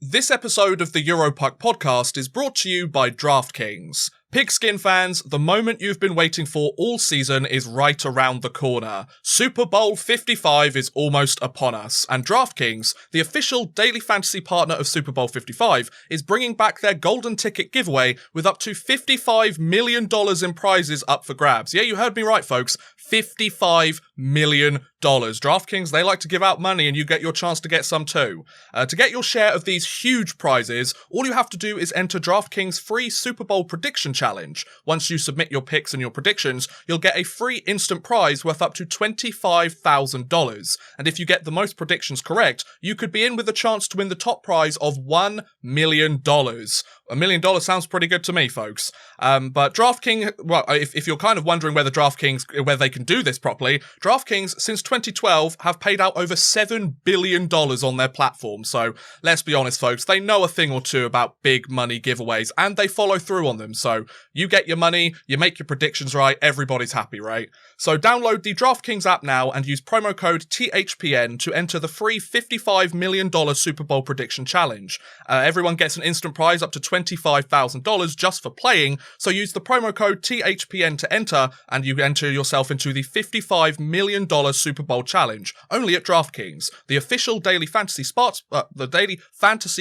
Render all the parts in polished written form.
This episode of the Europuck podcast is brought to you by DraftKings. Pigskin fans, the moment you've been waiting for all season is right around the corner. Super Bowl 55 is almost upon us, and DraftKings, the official daily fantasy partner of Super Bowl 55, is bringing back their golden ticket giveaway with up to $55 million in prizes up for grabs. Yeah, you heard me right, folks. $55 million. DraftKings, they like to give out money and you get your chance to get some too. To get your share of these huge prizes, all you have to do is enter DraftKings' free Super Bowl prediction challenge. Once you submit your picks and your predictions, you'll get a free instant prize worth up to $25,000. And if you get the most predictions correct, you could be in with a chance to win the top prize of $1 million. $1 million sounds pretty good to me, folks. But DraftKings, well, if you're kind of wondering whether they can do this properly, DraftKings, since 2012, have paid out over $7 billion on their platform. So let's be honest, folks, they know a thing or two about big money giveaways, and they follow through on them. So you get your money, you make your predictions right, everybody's happy, right? So download the DraftKings app now and use promo code THPN to enter the free $55 million Super Bowl prediction challenge. Everyone gets an instant prize up to $25,000 just for playing, so use the promo code THPN to enter, and you enter yourself into the $55 million Super Bowl challenge, only at DraftKings, the official daily fantasy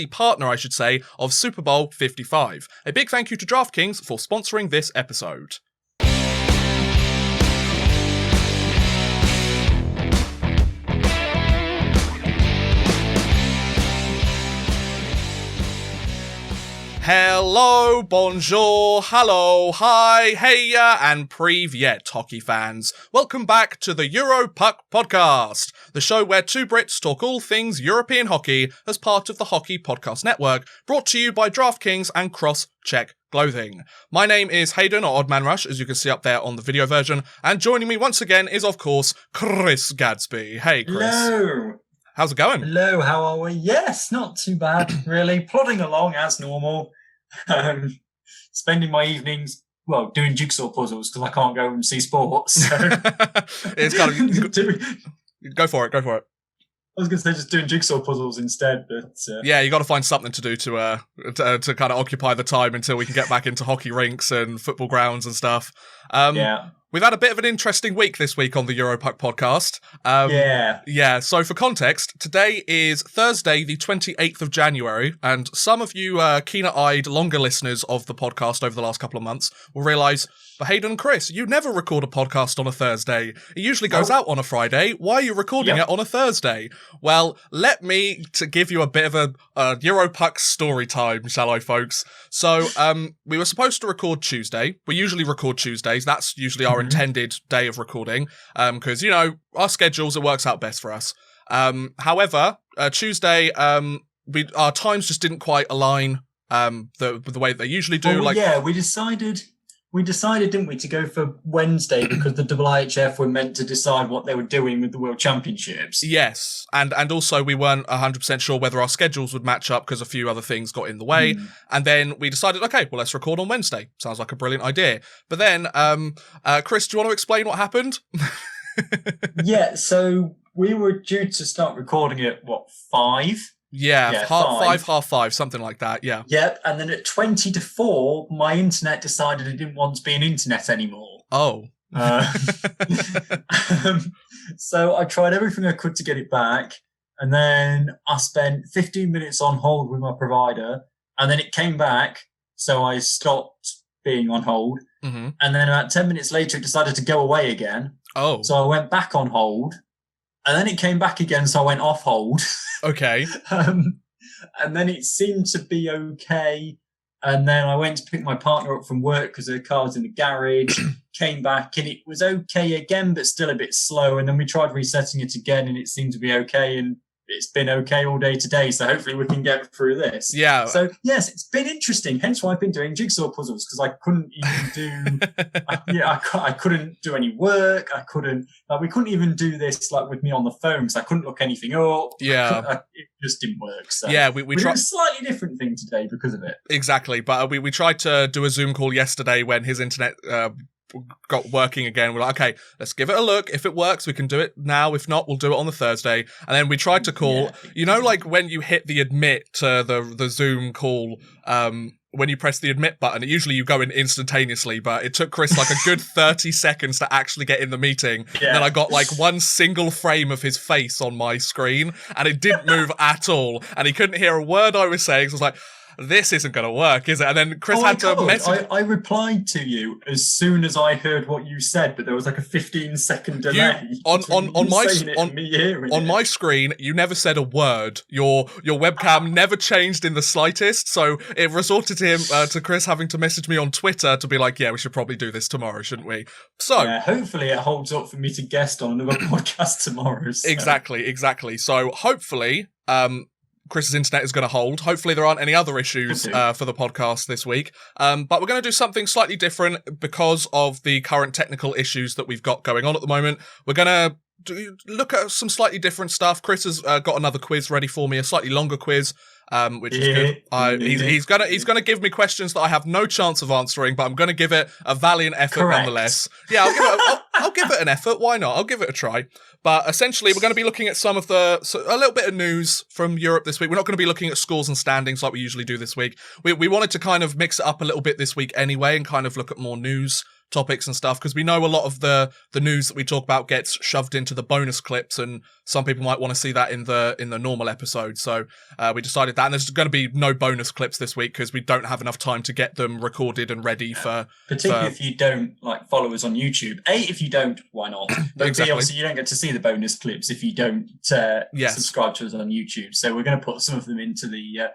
partner, I should say, of Super Bowl 55. A big thank you to DraftKings for sponsoring this episode. Hello, bonjour, hello, hi, heya, and privyet, hockey fans. Welcome back to the Europuck podcast, the show where two Brits talk all things European hockey as part of the Hockey Podcast Network, brought to you by DraftKings and Cross-Check Clothing. My name is Hayden, or Odd Man Rush, as you can see up there on the video version, and joining me once again is, of course, Chris Gadsby. Hey, Chris. Hello. How's it going? Hello, how are we? Yes, not too bad, really. Plodding along as normal. Spending my evenings, well, doing jigsaw puzzles because I can't go and see sports. So. It's kind of... Go for it. I was going to say just doing jigsaw puzzles instead, but... Yeah, you got to find something to do to kind of occupy the time until we can get back into hockey rinks and football grounds and stuff. Yeah. We've had a bit of an interesting week this week on the Europuck podcast. Yeah, so for context, today is Thursday, the 28th of January, and some of you keener-eyed, longer listeners of the podcast over the last couple of months will realise, but Hayden and Chris, you never record a podcast on a Thursday. It usually goes out on a Friday. Why are you recording it on a Thursday? Well, let me to give you a bit of a Europuck story time, shall I, folks? So, we were supposed to record Tuesday. We usually record Tuesdays. That's usually our intended day of recording, because, you know, our schedules, it works out best for us. However, Tuesday, our times just didn't quite align the way they usually do. Well, we decided, didn't we, to go for Wednesday because the IIHF were meant to decide what they were doing with the World Championships. Yes, and also we weren't 100% sure whether our schedules would match up because a few other things got in the way. And then we decided, okay, well, let's record on Wednesday. Sounds like a brilliant idea. But then, Chris, do you want to explain what happened? Yeah, so we were due to start recording at, 5? Yeah, 5:30, something like that, yeah. Yep, and then at 20 to 4, my internet decided it didn't want to be an internet anymore. Oh. So I tried everything I could to get it back, and then I spent 15 minutes on hold with my provider, and then it came back, so I stopped being on hold, and then about 10 minutes later it decided to go away again. Oh. So I went back on hold, and then it came back again, so I went off hold. Okay. And then it seemed to be okay. And then I went to pick my partner up from work because her car was in the garage, came back, and it was okay again, but still a bit slow. And then we tried resetting it again, and it seemed to be okay. And it's been okay all day today, so hopefully we can get through this. Yeah. So, yes, it's been interesting, hence why I've been doing jigsaw puzzles, because I couldn't even do... I couldn't do any work. We couldn't even do this with me on the phone, because I couldn't look anything up. Yeah. It just didn't work. So yeah, we tried... a slightly different thing today because of it. Exactly, but we tried to do a Zoom call yesterday when his internet... got working again. We're like, okay, let's give it a look. If it works, we can do it now. If not, we'll do it on the Thursday. And then we tried to call, like when you hit the admit to the Zoom call, when you press the admit button, usually you go in instantaneously, but it took Chris like a good 30 seconds to actually get in the meeting. Yeah. And then I got like one single frame of his face on my screen, and it didn't move at all. And he couldn't hear a word I was saying. So I was like, this isn't going to work, is it? And then Chris had to message. I replied to you as soon as I heard what you said, but there was like a 15-second delay on my screen. You never said a word. Your webcam never changed in the slightest. So it resorted to Chris having to message me on Twitter to be like, "Yeah, we should probably do this tomorrow, shouldn't we?" So hopefully it holds up for me to guest on another podcast tomorrow. So. Exactly. So hopefully, Chris's internet is going to hold. Hopefully there aren't any other issues for the podcast this week. But we're going to do something slightly different because of the current technical issues that we've got going on at the moment. We're going to look at some slightly different stuff. Chris has got another quiz ready for me, a slightly longer quiz, which is good. He's gonna give me questions that I have no chance of answering, but I'm going to give it a valiant effort nonetheless. Yeah, I'll give it an effort. Why not? I'll give it a try. But essentially, we're going to be looking at a little bit of news from Europe this week. We're not going to be looking at scores and standings like we usually do this week. We wanted to kind of mix it up a little bit this week anyway and kind of look at more news topics and stuff, because we know a lot of the news that we talk about gets shoved into the bonus clips, and some people might want to see that in the normal episode. So we decided that, and there's going to be no bonus clips this week because we don't have enough time to get them recorded and ready for. Particularly if you don't follow us on YouTube. If you don't, why not? But exactly. Obviously, you don't get to see the bonus clips if you don't subscribe to us on YouTube. So we're going to put some of them into the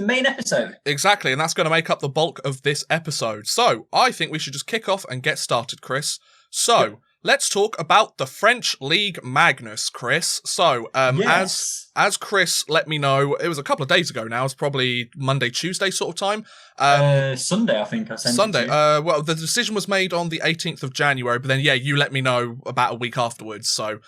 main episode. Exactly, and that's going to make up the bulk of this episode. So, I think we should just kick off and get started, Chris. So, let's talk about the French League Magnus, Chris. So, as Chris let me know, it was a couple of days ago now, it's probably Monday, Tuesday sort of time. Sunday, I think I sent Sunday. it to you. Well, the decision was made on the 18th of January, but then, you let me know about a week afterwards. So,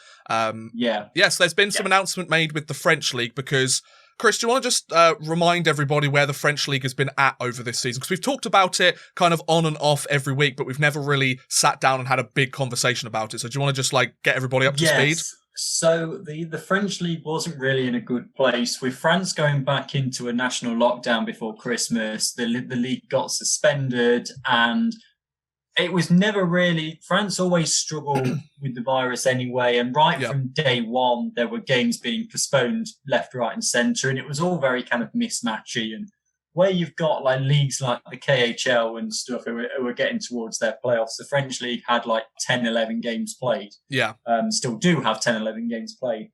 yes, there's been some announcement made with the French League because... Chris, do you want to just remind everybody where the French League has been at over this season? Because we've talked about it kind of on and off every week, but we've never really sat down and had a big conversation about it. So do you want to just get everybody up to speed? So the French League wasn't really in a good place. With France going back into a national lockdown before Christmas, the league got suspended, and it was never really... France always struggled with the virus anyway, and from day one, there were games being postponed left, right and centre, and it was all very kind of mismatchy. And where you've got leagues like the KHL and stuff who were getting towards their playoffs, the French League had 10, 11 games played. Yeah. Still do have 10, 11 games played.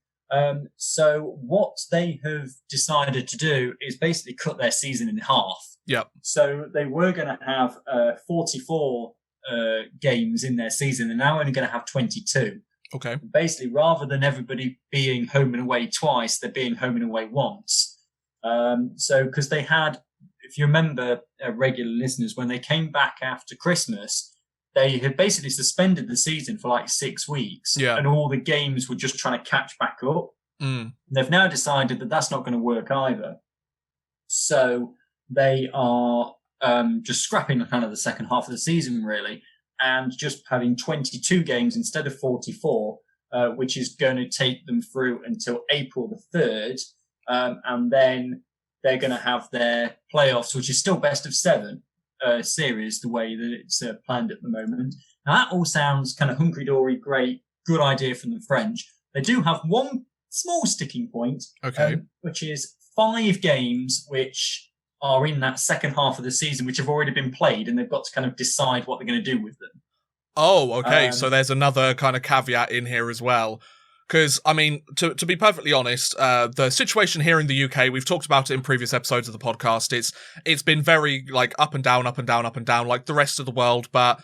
So what they have decided to do is basically cut their season in half. Yep. So they were going to have 44... games in their season, and now only going to have 22. Okay. Basically, rather than everybody being home and away twice, they're being home and away once. So, because they had, if you remember, regular listeners, when they came back after Christmas, they had basically suspended the season for 6 weeks, and all the games were just trying to catch back up. They've now decided that that's not going to work either. So they are just scrapping kind of the second half of the season, really, and just having 22 games instead of 44, which is going to take them through until April the 3rd. And then they're going to have their playoffs, which is still best of 7 series, the way that it's planned at the moment. Now, that all sounds kind of hunky-dory, great, good idea from the French. They do have one small sticking point, which is 5 games which are in that second half of the season, which have already been played, and they've got to kind of decide what they're going to do with them. Oh, okay. So there's another kind of caveat in here as well. Because, I mean, to be perfectly honest, the situation here in the UK, we've talked about it in previous episodes of the podcast. It's been very, up and down, like the rest of the world, but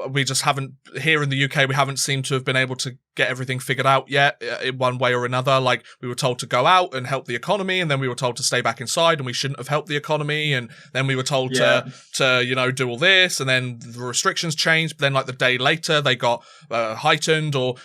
we just haven't, here in the UK, we haven't seemed to have been able to get everything figured out yet in one way or another. We were told to go out and help the economy, and then we were told to stay back inside, and we shouldn't have helped the economy, and then we were told to do all this, and then the restrictions changed, but then the day later they got heightened, or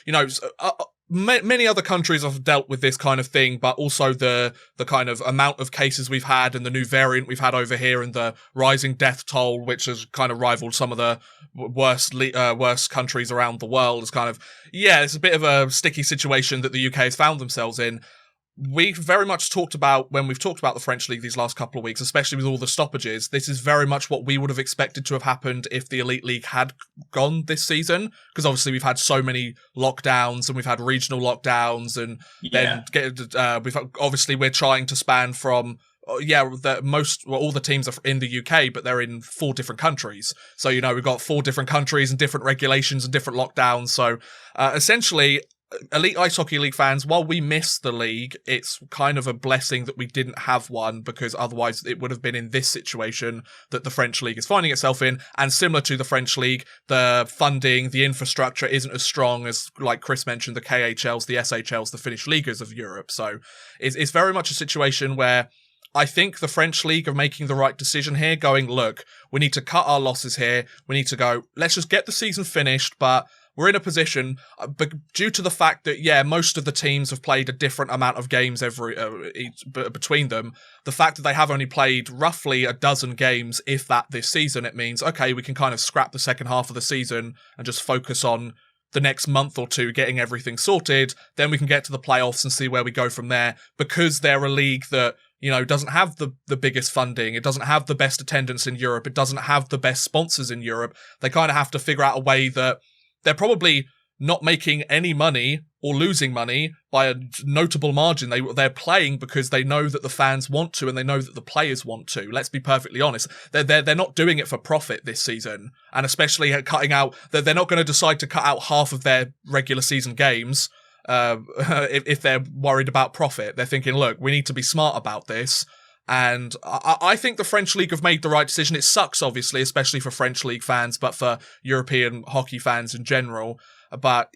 many other countries have dealt with this kind of thing, but also the kind of amount of cases we've had and the new variant we've had over here and the rising death toll, which has kind of rivaled some of the worst countries around the world, is kind of, it's a bit of a sticky situation that the UK has found themselves in. We've very much talked about, when we've talked about the French League these last couple of weeks, especially with all the stoppages, this is very much what we would have expected to have happened if the Elite League had gone this season, because obviously we've had so many lockdowns and we've had regional lockdowns, and then we're trying to span from all the teams are in the UK, but they're in 4 different countries. So, we've got 4 different countries and different regulations and different lockdowns. So, essentially, Elite Ice Hockey League fans, while we miss the league, it's kind of a blessing that we didn't have one, because otherwise it would have been in this situation that the French League is finding itself in. And similar to the French League, the funding, the infrastructure isn't as strong as, like Chris mentioned, the KHLs, the SHLs, the Finnish Ligas of Europe. So it's very much a situation where I think the French League are making the right decision here, going, look, we need to cut our losses here. We need to go, let's just get the season finished, but we're in a position, due to the fact that, most of the teams have played a different amount of games between them, the fact that they have only played roughly a dozen games, if that, this season, it means, okay, we can kind of scrap the second half of the season and just focus on the next month or two getting everything sorted. Then we can get to the playoffs and see where we go from there, because they're a league that, doesn't have the biggest funding. It doesn't have the best attendance in Europe. It doesn't have the best sponsors in Europe. They kind of have to figure out a way that they're probably not making any money or losing money by a notable margin. They're playing because they know that the fans want to, and they know that the players want to. Let's be perfectly honest. They're not doing it for profit this season, and especially cutting out. They're not going to decide to cut out half of their regular season games if they're worried about profit. They're thinking, look, we need to be smart about this. And I think the French League have made the right decision. It sucks, obviously, especially for French League fans, but for European hockey fans in general. But,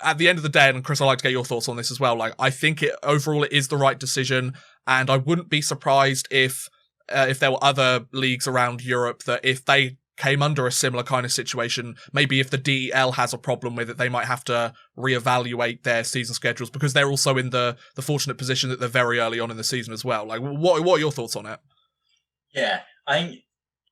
at the end of the day, and Chris, I'd like to get your thoughts on this as well, like, I think overall it is the right decision, and I wouldn't be surprised if there were other leagues around Europe that if they came under a similar kind of situation, maybe if the DEL has a problem with it, they might have to reevaluate their season schedules, because they're also in the fortunate position that they're very early on in the season as well. Like, what are your thoughts on it? Yeah, I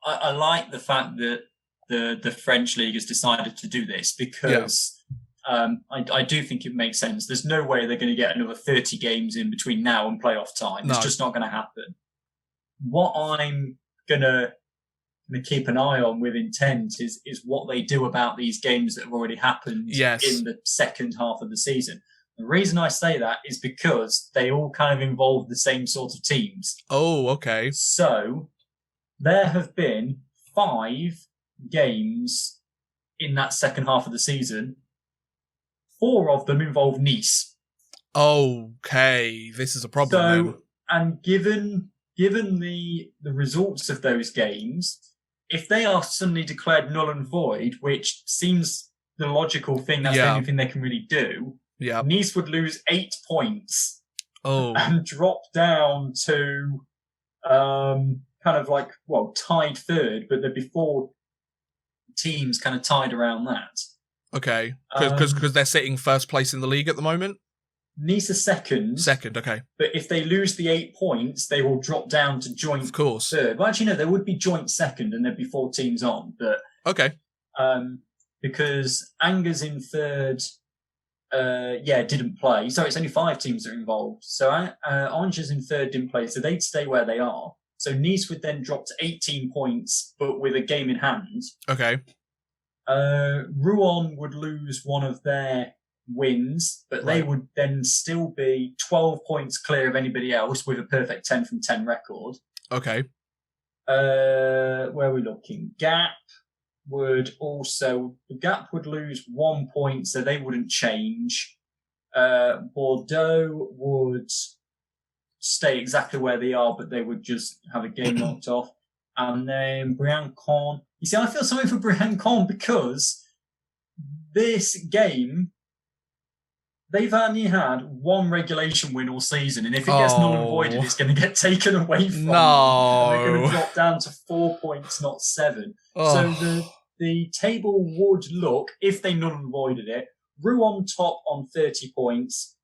like the fact that the French League has decided to do this, because I do think it makes sense. There's no way they're going to get another 30 games in between now and playoff time. It's just not going to happen. What I'm going to keep an eye on with intent is what they do about these games that have already happened in the second half of the season. The reason I say that is because they all kind of involve the same sort of teams. Oh, okay. So there have been 5 games in that second half of the season. 4 of them involve Nice. Okay, this is a problem then. And given the results of those games, if they are suddenly declared null and void, which seems the logical thing, that's the only thing they can really do, Nice would lose 8 points and drop down to kind of like, tied third, but there'd be 4 teams kind of tied around that. Okay, because they're sitting first place in the league at the moment? Nice are second. Second, okay. But if they lose the 8 points, they will drop down to joint third. Well, actually, no, there would be joint second, and there'd be 4 teams on. But okay. Because Angers in third, didn't play. So it's only 5 teams that are involved. So Angers in third didn't play, so they'd stay where they are. So Nice would then drop to 18 points, but with a game in hand. Okay. Rouen would lose one of their wins, but they would then still be 12 points clear of anybody else with a perfect 10 from 10 record. Okay. Where are we looking? Gap would lose 1 point, so they wouldn't change. Bordeaux would stay exactly where they are, but they would just have a game knocked off. And then Briançon. You see, I feel sorry for Briançon, because this game, they've only had 1 regulation win all season, and if it gets null and voided, it's going to get taken away from them. And they're going to drop down to 4 points, not 7. So the table would look, if they null and voided it, Rouen top on 30 points.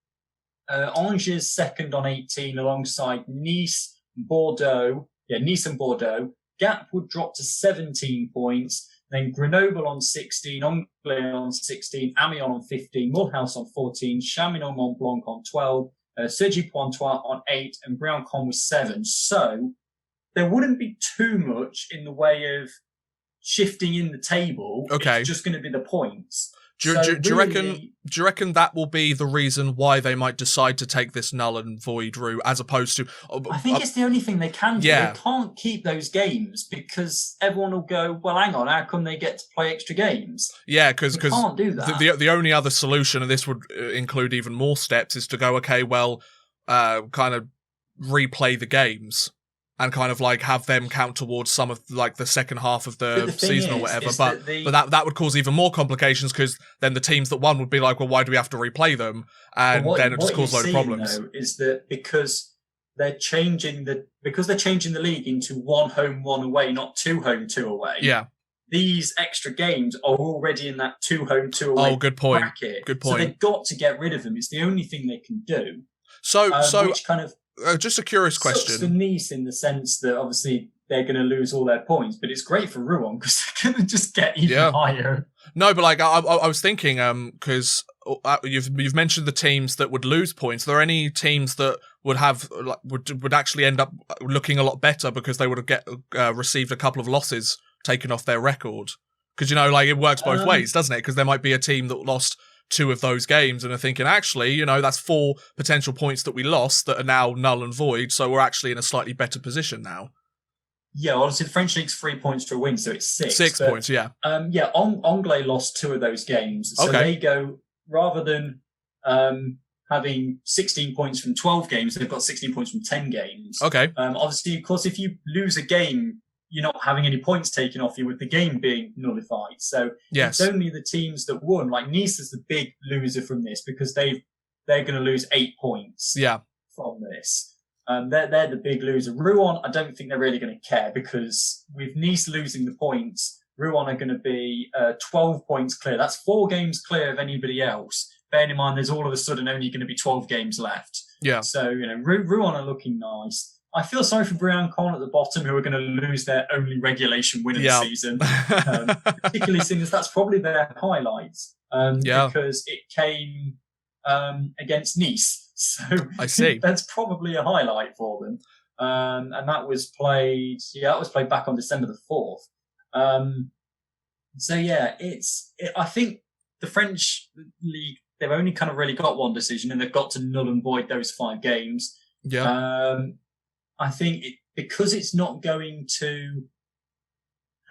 Angers second on 18 alongside Nice, Bordeaux. Yeah, Nice and Bordeaux. Gap would drop to 17 points. Then Grenoble on 16, Angers on 16, Amiens on 15, Mulhouse on 14, Chaminade Mont Blanc on 12, Cergy-Pontoise on 8, and Briançon with 7. So there wouldn't be too much in the way of shifting in the table. Okay. It's just going to be the points. Do you reckon that will be the reason why they might decide to take this null and void route as opposed to... I think it's the only thing they can do. Yeah. They can't keep those games because everyone will go, well, hang on, how come they get to play extra games? Yeah, because can't do that. The only other solution, and this would include even more steps, is to go, okay, well, kind of replay the games. And kind of like have them count towards some of like the second half of the season or whatever. But that would cause even more complications because then the teams that won would be like, well, why do we have to replay them? And then it just cause a load of problems. Though, is that because they're changing the league into 1 home, 1 away, not 2 home, 2 away. Yeah. These extra games are already in that 2 home, 2 away. Oh, good point. Bracket. Good point. So they've got to get rid of them. It's the only thing they can do. So which kind of just a curious question. Sucks for Nice in the sense that obviously they're going to lose all their points, but it's great for Rouen because they're going to just get even higher. No, but like I was thinking, because you've mentioned the teams that would lose points. Are there any teams that would have would actually end up looking a lot better because they would have received a couple of losses taken off their record? Because like it works both ways, doesn't it? Because there might be a team that lost 2 of those games and are thinking, actually, that's 4 potential points that we lost that are now null and void, so we're actually in a slightly better position now. Yeah, obviously the French League's 3 points to a win, so it's 6. 6 points, yeah. Angers lost 2 of those games, so they go, rather than having 16 points from 12 games, they've got 16 points from 10 games. Okay. Obviously, of course, if you lose a game, you're not having any points taken off you with the game being nullified. So It's only the teams that won. Like Nice is the big loser from this because they're going to lose 8 points from this. They're the big loser. Rouen, I don't think they're really going to care because with Nice losing the points, Rouen are going to be 12 points clear. That's 4 games clear of anybody else. Bearing in mind, there's all of a sudden only going to be 12 games left. Yeah. So, Rouen are looking nice. I feel sorry for Briançon at the bottom, who are going to lose their only regulation win of the season, particularly seeing as that's probably their highlight because it came against Nice. So I see. That's probably a highlight for them. And that was played back on December the 4th. I think the French league, they've only kind of really got one decision and they've got to null and void those 5 games. Yeah. I think because it's not going to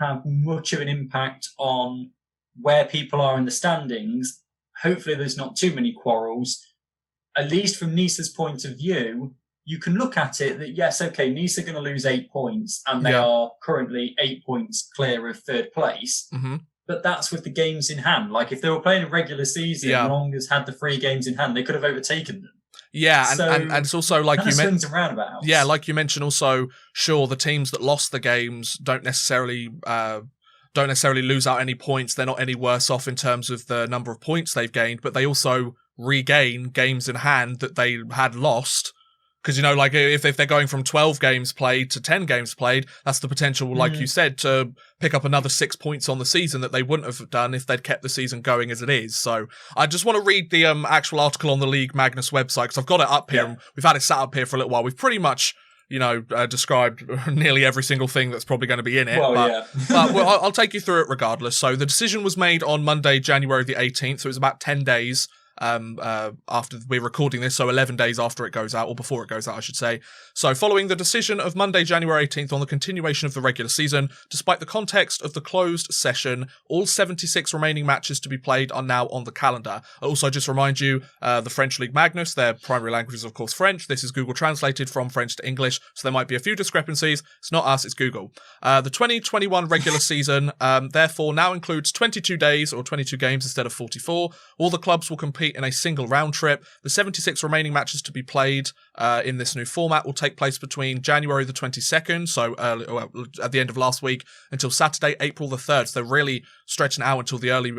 have much of an impact on where people are in the standings, hopefully there's not too many quarrels. At least from Nice's point of view, you can look at it that, yes, okay, Nice are going to lose 8 points and they are currently 8 points clear of 3rd place. Mm-hmm. But that's with the games in hand. Like if they were playing a regular season and Angers had the 3 games in hand, they could have overtaken them. Yeah, and it's also like you mentioned. Yeah, like you mentioned. Also, sure, the teams that lost the games don't necessarily lose out any points. They're not any worse off in terms of the number of points they've gained, but they also regain games in hand that they had lost. Because, like if they're going from 12 games played to 10 games played, that's the potential, like you said, to pick up another 6 points on the season that they wouldn't have done if they'd kept the season going as it is. So I just want to read the actual article on the League Magnus website because I've got it up here. And we've had it sat up here for a little while. We've pretty much, described nearly every single thing that's probably going to be in it. But I'll take you through it regardless. So the decision was made on Monday, January the 18th. So it was about 10 days. After we're recording this, so 11 days after it goes out, or before it goes out, I should say. So following the decision of Monday, January 18th on the continuation of the regular season, despite the context of the closed session, all 76 remaining matches to be played are now on the calendar. I'll also just remind you, the French League Magnus, their primary language is of course French. This is Google translated from French to English, so there might be a few discrepancies. It's not us, it's Google. The 2021 regular season, therefore, now includes 22 days or 22 games instead of 44. All the clubs will compete complete in a single round trip. The 76 remaining matches to be played in this new format will take place between January the 22nd, so at the end of last week, until Saturday, April the 3rd. So they're really stretching out until the early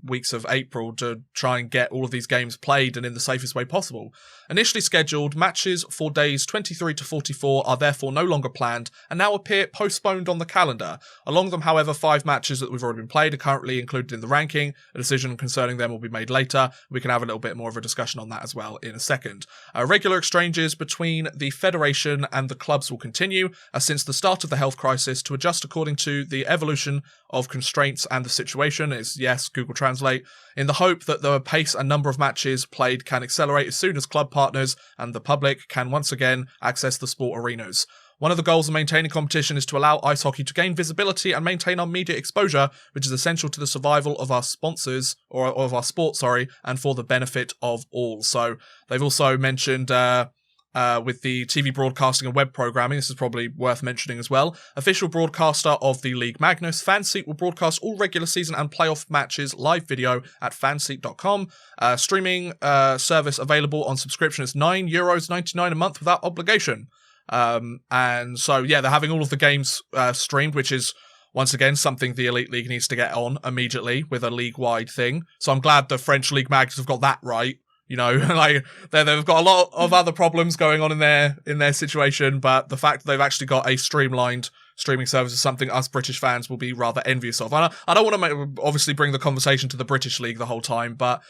weeks of April to try and get all of these games played and in the safest way possible. Initially scheduled, matches for days 23 to 44 are therefore no longer planned and now appear postponed on the calendar. Along them, however, 5 matches that we've already been played are currently included in the ranking. A decision concerning them will be made later. We can have a little bit more of a discussion on that as well in a second. Regular exchanges between the Federation and the clubs will continue since the start of the health crisis to adjust according to the evolution of constraints and the situation. Is yes, Google Translate, in the hope that the pace and number of matches played can accelerate as soon as club partners and the public can once again access the sport arenas. One of the goals of maintaining competition is to allow ice hockey to gain visibility and maintain our media exposure, which is essential to the survival of our sponsors, or of our sport, and for the benefit of all. So they've also mentioned with the TV broadcasting and web programming, this is probably worth mentioning as well. Official broadcaster of the League Magnus, Fanseat will broadcast all regular season and playoff matches live video at fanseat.com. Streaming service available on subscription is €9.99 a month without obligation. And so, yeah, they're having all of the games streamed, which is, once again, something the Elite League needs to get on immediately with a league-wide thing. So I'm glad the French League Magnus have got that right. You know, like they've got a lot of other problems going on in their situation, but the fact that they've actually got a streamlined streaming service is something us British fans will be rather envious of. And I don't want to obviously bring the conversation to the British League the whole time, but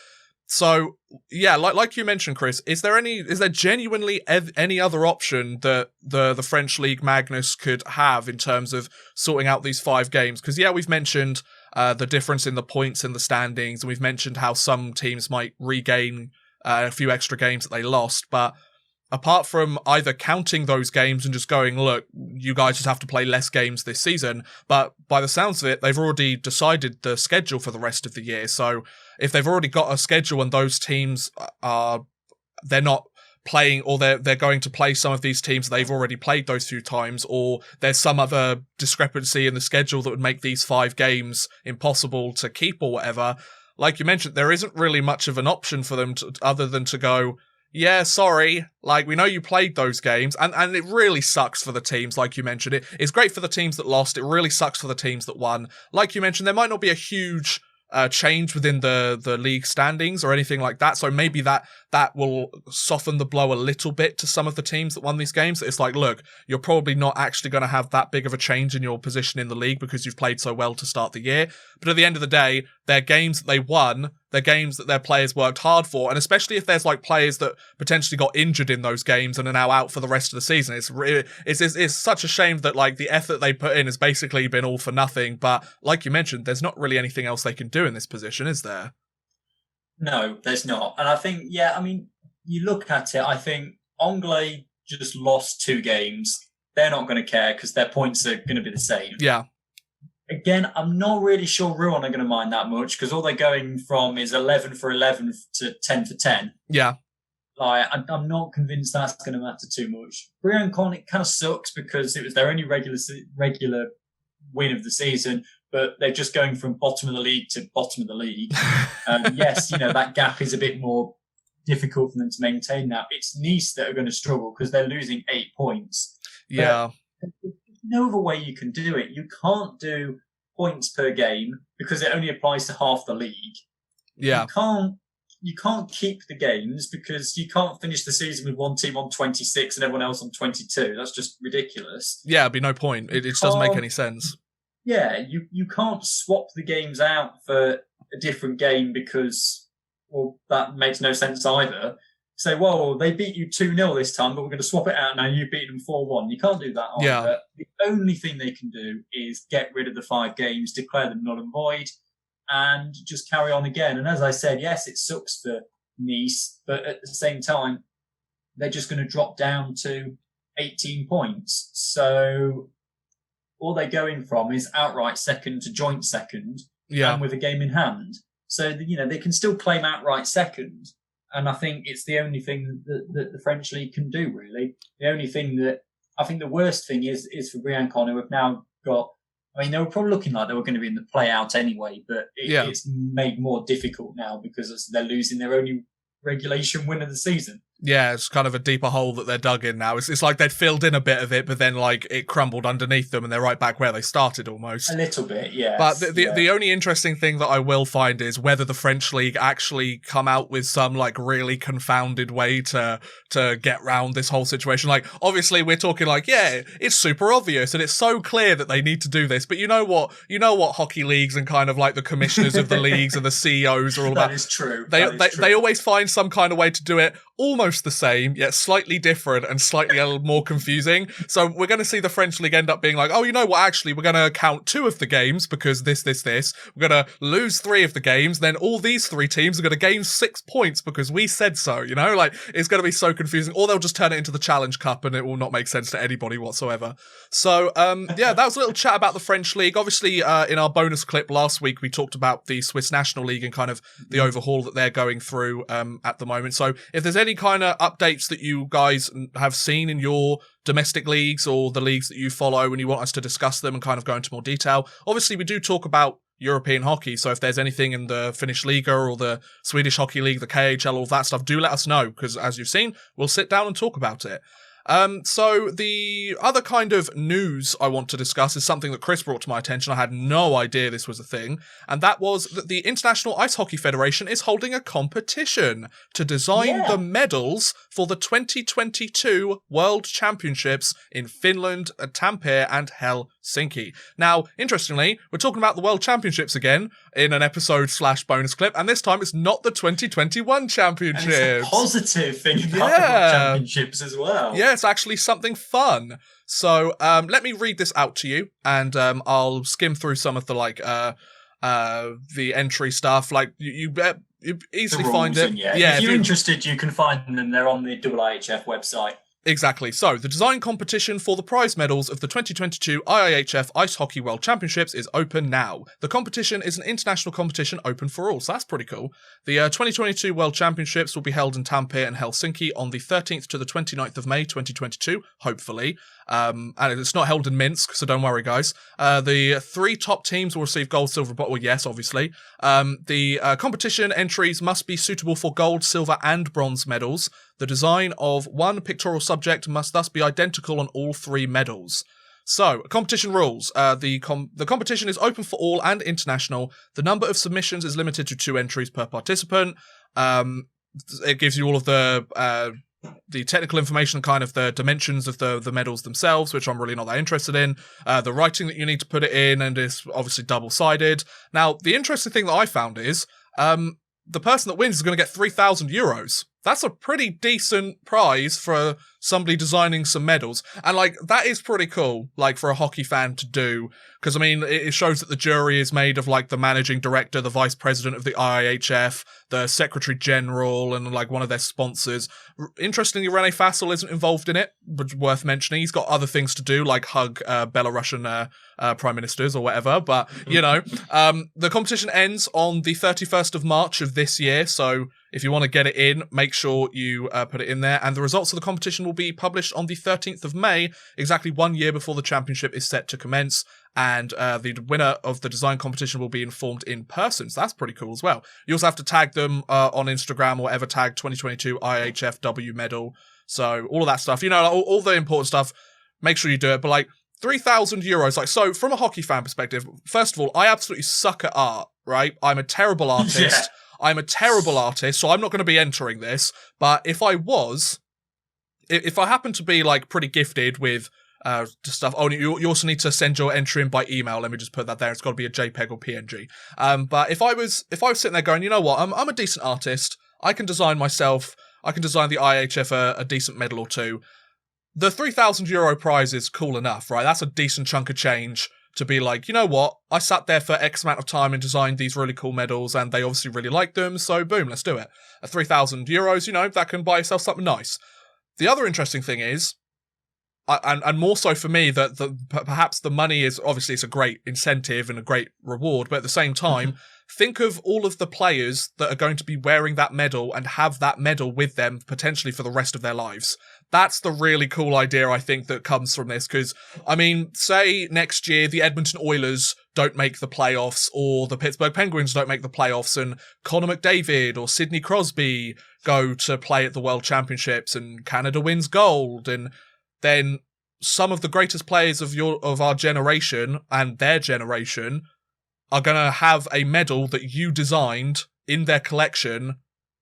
so yeah, like you mentioned, Chris, is there genuinely any other option that the French League Magnus could have in terms of sorting out these 5 games? Because yeah, we've mentioned the difference in the points in the standings, and we've mentioned how some teams might regain a few extra games that they lost, but apart from either counting those games and just going, look, you guys just have to play less games this season, but by the sounds of it, they've already decided the schedule for the rest of the year. So if they've already got a schedule and those teams they're not playing, or they're going to play some of these teams they've already played those few times, or there's some other discrepancy in the schedule that would make these 5 games impossible to keep or whatever, like you mentioned, there isn't really much of an option for them other than to go, yeah, sorry, like, we know you played those games, and it really sucks for the teams, like you mentioned. It's great for the teams that lost, it really sucks for the teams that won. Like you mentioned, there might not be a huge change within the league standings or anything like that, so maybe that will soften the blow a little bit to some of the teams that won these games. It's like, look, you're probably not actually going to have that big of a change in your position in the league because you've played so well to start the year, but at the end of the day, they're games that they won, they're games that their players worked hard for, and especially if there's like players that potentially got injured in those games and are now out for the rest of the season, it's such a shame that like the effort they put in has basically been all for nothing. But like you mentioned, there's not really anything else they can do in this position, is there? No, there's not. And I think, yeah, I mean, you look at it, I think Anglais just lost 2 games. They're not going to care because their points are going to be the same. Yeah. Again, I'm not really sure Rouen are going to mind that much because all they're going from is 11 for 11 to 10 for 10. Yeah. Like, I'm not convinced that's going to matter too much. Briançon, it kind of sucks because it was their only regular win of the season, but they're just going from bottom of the league to bottom of the league. Yes, you know, that gap is a bit more difficult for them to maintain now. It's Nice that are going to struggle because they're losing 8 points. Yeah. But there's no other way you can do it. You can't do points per game because it only applies to half the league. Yeah. You can't keep the games because you can't finish the season with one team on 26 and everyone else on 22. That's just ridiculous. Yeah, it'd be no point. It just doesn't make any sense. Yeah, you can't swap the games out for a different game because, well, that makes no sense either. Say, well, they beat you 2-0 this time, but we're going to swap it out now. You beat them 4-1. You can't do that either. Yeah. The only thing they can do is get rid of the 5 games, declare them null and void, and just carry on again. And as I said, yes, it sucks for Nice, but at the same time, they're just going to drop down to 18 points. So all they're going from is outright second to joint second, and with a game in hand. So, you know, they can still claim outright second. And I think it's the only thing that the French League can do, really. The only thing that I think the worst thing is for Briançon, who have now got, I mean, they were probably looking like they were going to be in the play out anyway, but it's made more difficult now because they're losing their only regulation win of the season. Yeah, it's kind of a deeper hole that they're dug in now. It's like they'd filled in a bit of it, but then like it crumbled underneath them and they're right back where they started almost. A little bit, yeah. But the only interesting thing that I will find is whether the French League actually come out with some like really confounded way to get round this whole situation. Like, obviously we're talking like, yeah, it's super obvious and it's so clear that they need to do this. But you know what hockey leagues and kind of like the commissioners of the leagues and the CEOs are all about. That is true. They always find some kind of way to do it almost the same, yet slightly different and slightly a little more confusing. So we're going to see the French League end up being like, oh, you know what, actually, we're going to count 2 of the games because this. We're going to lose 3 of the games, then all these 3 teams are going to gain 6 points because we said so, you know? Like, it's going to be so confusing. Or they'll just turn it into the Challenge Cup and it will not make sense to anybody whatsoever. So, yeah, that was a little chat about the French League. Obviously, in our bonus clip last week, we talked about the Swiss National League and kind of the overhaul that they're going through at the moment. So if there's any kind of updates that you guys have seen in your domestic leagues or the leagues that you follow and you want us to discuss them and kind of go into more detail, obviously we do talk about European hockey, so if there's anything in the Finnish Liga or the Swedish Hockey League, the KHL, all that stuff, do let us know, because as you've seen, we'll sit down and talk about it. So the other kind of news I want to discuss is something that Chris brought to my attention. I had no idea this was a thing, and that was that the International Ice Hockey Federation is holding a competition to design the medals for the 2022 World Championships in Finland, Tampere and Helsinki. Now, interestingly, we're talking about the World Championships again in an episode/bonus clip, and this time it's not the 2021 Championships. And it's a positive thing about the World Championships as well. Yeah, it's actually something fun. So let me read this out to you, and I'll skim through some of the the entry stuff. Like you easily find it. If you're interested, you can find them. They're on the IIHF website. Exactly. So, the design competition for the prize medals of the 2022 IIHF Ice Hockey World Championships is open now. The competition is an international competition open for all, so that's pretty cool. The 2022 World Championships will be held in Tampere and Helsinki on the 13th to the 29th of May 2022, hopefully. And it's not held in Minsk, so don't worry, guys. The 3 top teams will receive gold, silver, well, yes, obviously. The competition entries must be suitable for gold, silver, and bronze medals. The design of one pictorial subject must thus be identical on all 3 medals. So, competition rules. The competition is open for all and international. The number of submissions is limited to 2 entries per participant. It gives you all of the technical information, kind of the dimensions of the medals themselves, which I'm really not that interested in. The writing that you need to put it in, and it's obviously double-sided. Now, the interesting thing that I found is the person that wins is going to get €3,000. That's a pretty decent prize for somebody designing some medals. And, like, that is pretty cool, like, for a hockey fan to do. Because, I mean, it shows that the jury is made of, like, the managing director, the vice president of the IIHF, the secretary general, and, like, one of their sponsors. Interestingly, Rene Fassel isn't involved in it, but worth mentioning. He's got other things to do, like hug Belarusian prime ministers or whatever. But, you know, the competition ends on the 31st of March of this year, so if you want to get it in, make sure you put it in there. And the results of the competition will be published on the 13th of May, exactly 1 year before the championship is set to commence. And the winner of the design competition will be informed in person. So that's pretty cool as well. You also have to tag them on Instagram or whatever, tag 2022 IIHFW medal. So all of that stuff, you know, all the important stuff, make sure you do it. But like €3,000, like, so from a hockey fan perspective, first of all, I absolutely suck at art, right? I'm a terrible artist. Yeah. I'm a terrible artist, so I'm not going to be entering this. But if I happen to be like pretty gifted with stuff, you also need to send your entry in by email. Let me just put that there. It's got to be a JPEG or PNG. But if I was sitting there going, you know what, I'm a decent artist. I can design myself. I can design the IIHF a decent medal or 2. The €3,000 prize is cool enough, right? That's a decent chunk of change. To be like, you know what, I sat there for X amount of time and designed these really cool medals, and they obviously really like them, so boom, let's do it. At €3,000, you know, that can buy yourself something nice. The other interesting thing is, and more so for me, that perhaps the money is, obviously it's a great incentive and a great reward, but at the same time, think of all of the players that are going to be wearing that medal and have that medal with them potentially for the rest of their lives. That's the really cool idea, I think, that comes from this. Because, I mean, say next year the Edmonton Oilers don't make the playoffs, or the Pittsburgh Penguins don't make the playoffs, and Connor McDavid or Sidney Crosby go to play at the World Championships, and Canada wins gold, and then some of the greatest players of our generation and their generation are going to have a medal that you designed in their collection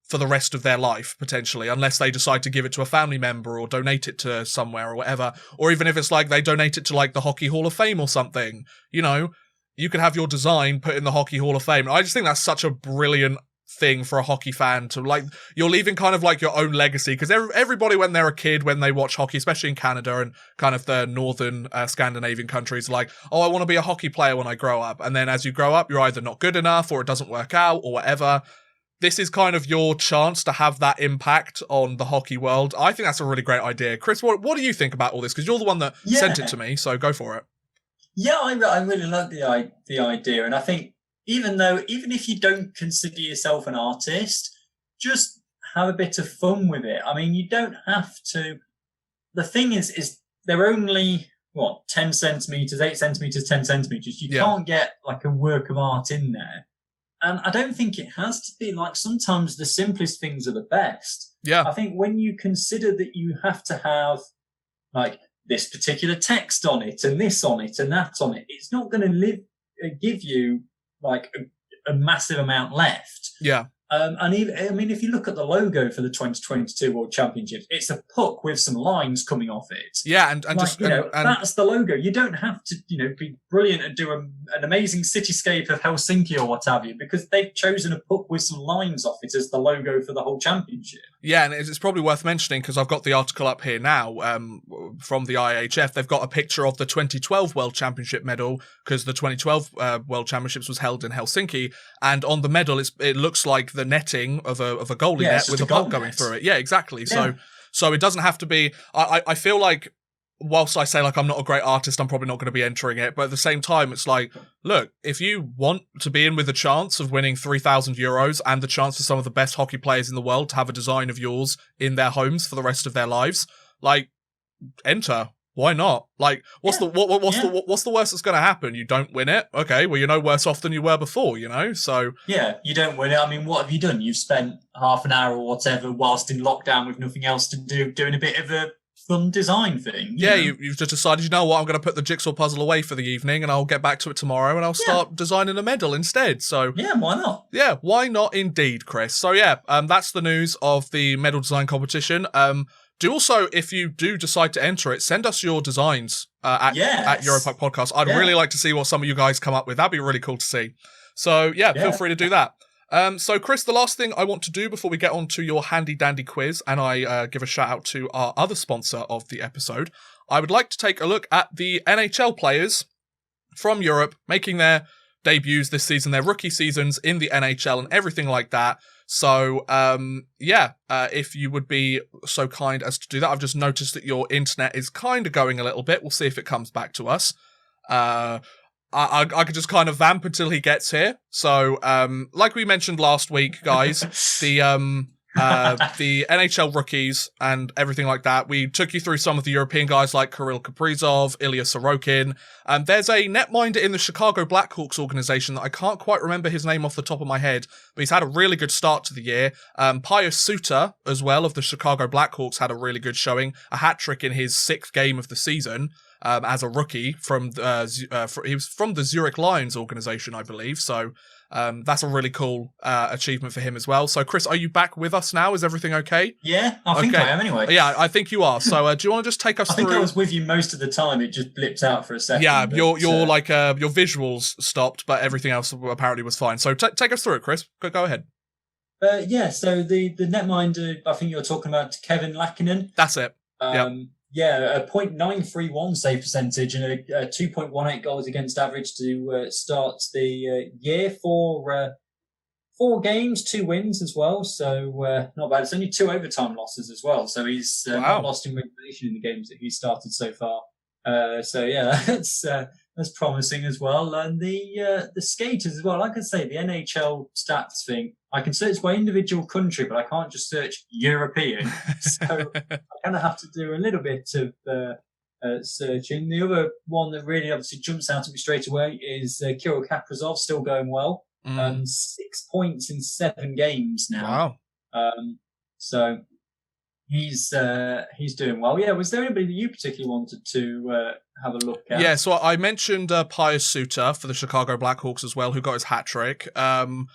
for the rest of their life, potentially, unless they decide to give it to a family member or donate it to somewhere or whatever. Or even if it's like they donate it to like the Hockey Hall of Fame or something, you know, you could have your design put in the Hockey Hall of Fame. I just think that's such a brilliant thing for a hockey fan to, like, you're leaving kind of like your own legacy, because everybody when they're a kid, when they watch hockey, especially in Canada and kind of the northern Scandinavian countries, like, oh, I want to be a hockey player when I grow up. And then as you grow up, you're either not good enough or it doesn't work out or whatever. This is kind of your chance to have that impact on the hockey world. I think that's a really great idea. Chris, what do you think about all this? Because you're the one that sent it to me, so go for it. Yeah, I really like the idea. And I think even if you don't consider yourself an artist, just have a bit of fun with it. I mean, you don't have to. The thing is they're only, 10 centimeters, 8 centimeters, 10 centimeters. You can't get like a work of art in there. And I don't think it has to be. Like, sometimes the simplest things are the best. Yeah. I think when you consider that you have to have like this particular text on it and this on it and that on it, it's not going to give you like a massive amount left. Yeah. And even, I mean, if you look at the logo for the 2022 World Championships, it's a puck with some lines coming off it. Yeah, and like, just and that's the logo. You don't have to, be brilliant and do an amazing cityscape of Helsinki or what have you, because they've chosen a puck with some lines off it as the logo for the whole championship. Yeah, and it's probably worth mentioning, because I've got the article up here now from the IIHF. They've got a picture of the 2012 World Championship medal, because the 2012 World Championships was held in Helsinki, and on the medal it looks like the netting of a goalie net with a puck going through it. Yeah, exactly. Yeah. So it doesn't have to be. I feel like, whilst I say like I'm not a great artist, I'm probably not going to be entering it, but at the same time, it's like, look, if you want to be in with a chance of winning €3,000 and the chance for some of the best hockey players in the world to have a design of yours in their homes for the rest of their lives, like, enter. Why not? Like, what's the worst that's going to happen? You don't win it? Okay, well, you're no worse off than you were before, So yeah, you don't win it. I mean, what have you done? You've spent half an hour or whatever whilst in lockdown with nothing else to do, doing a bit of a fun design thing. You've just decided, you know what, I'm going to put the jigsaw puzzle away for the evening and I'll get back to it tomorrow and I'll start designing a medal instead. So yeah, why not? Yeah, why not indeed, Chris? So yeah, that's the news of the medal design competition. Do also, if you do decide to enter it, send us your designs at Europuck Podcast. I'd really like to see what some of you guys come up with. That'd be really cool to see. So yeah, feel free to do that. So Chris, the last thing I want to do before we get on to your handy dandy quiz, and I give a shout out to our other sponsor of the episode, I would like to take a look at the NHL players from Europe making their debuts this season, their rookie seasons in the NHL and everything like that. So, if you would be so kind as to do that. I've just noticed that your internet is kind of going a little bit. We'll see if it comes back to us. I could just kind of vamp until he gets here. So, like we mentioned last week, guys, the NHL rookies and everything like that. We took you through some of the European guys like Kirill Kaprizov, Ilya Sorokin. There's a netminder in the Chicago Blackhawks organization that I can't quite remember his name off the top of my head, but he's had a really good start to the year. Pius Suter, as well, of the Chicago Blackhawks, had a really good showing, a hat-trick in his 6th game of the season. As a rookie from he was from the Zurich Lions organization, I believe. So that's a really cool achievement for him as well. So Chris, are you back with us now? Is everything okay? Yeah, I think I am anyway. Yeah, I think you are. So do you want to just take us through? I think I was with you most of the time. It just blipped out for a second. Yeah, your visuals stopped, but everything else apparently was fine. So take us through it, Chris. Go ahead. So the netminder, I think you're talking about Kevin Lackinen. That's it. Yeah, a .931 save percentage and a 2.18 goals against average to start the year. 4 games, 2 wins as well. So not bad. It's only 2 overtime losses as well. So he's not lost in regulation in the games that he's started so far. That's That's promising as well. And the skaters as well. Like I say, the NHL stats thing, I can search by individual country, but I can't just search European. So I kind of have to do a little bit of searching. The other one that really obviously jumps out at me straight away is Kirill Kaprizov, still going well. 6 points in 7 games now. Wow. So he's doing well. Yeah, was there anybody that you particularly wanted to have a look at? Yeah, so I mentioned Pius Suter for the Chicago Blackhawks as well, who got his hat trick. How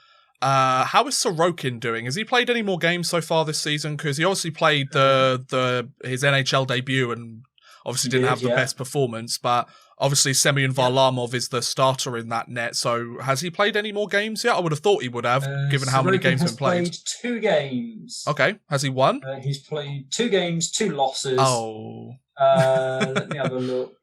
is Sorokin doing? Has he played any more games so far this season? Because he obviously played his NHL debut and obviously didn't have the best performance, but obviously Semyon Varlamov is the starter in that net. So has he played any more games yet? I would have thought he would have, given how many games have been played. He's played 2 games. Okay, has he won? He's played 2 games, 2 losses. Oh. Let me have a look.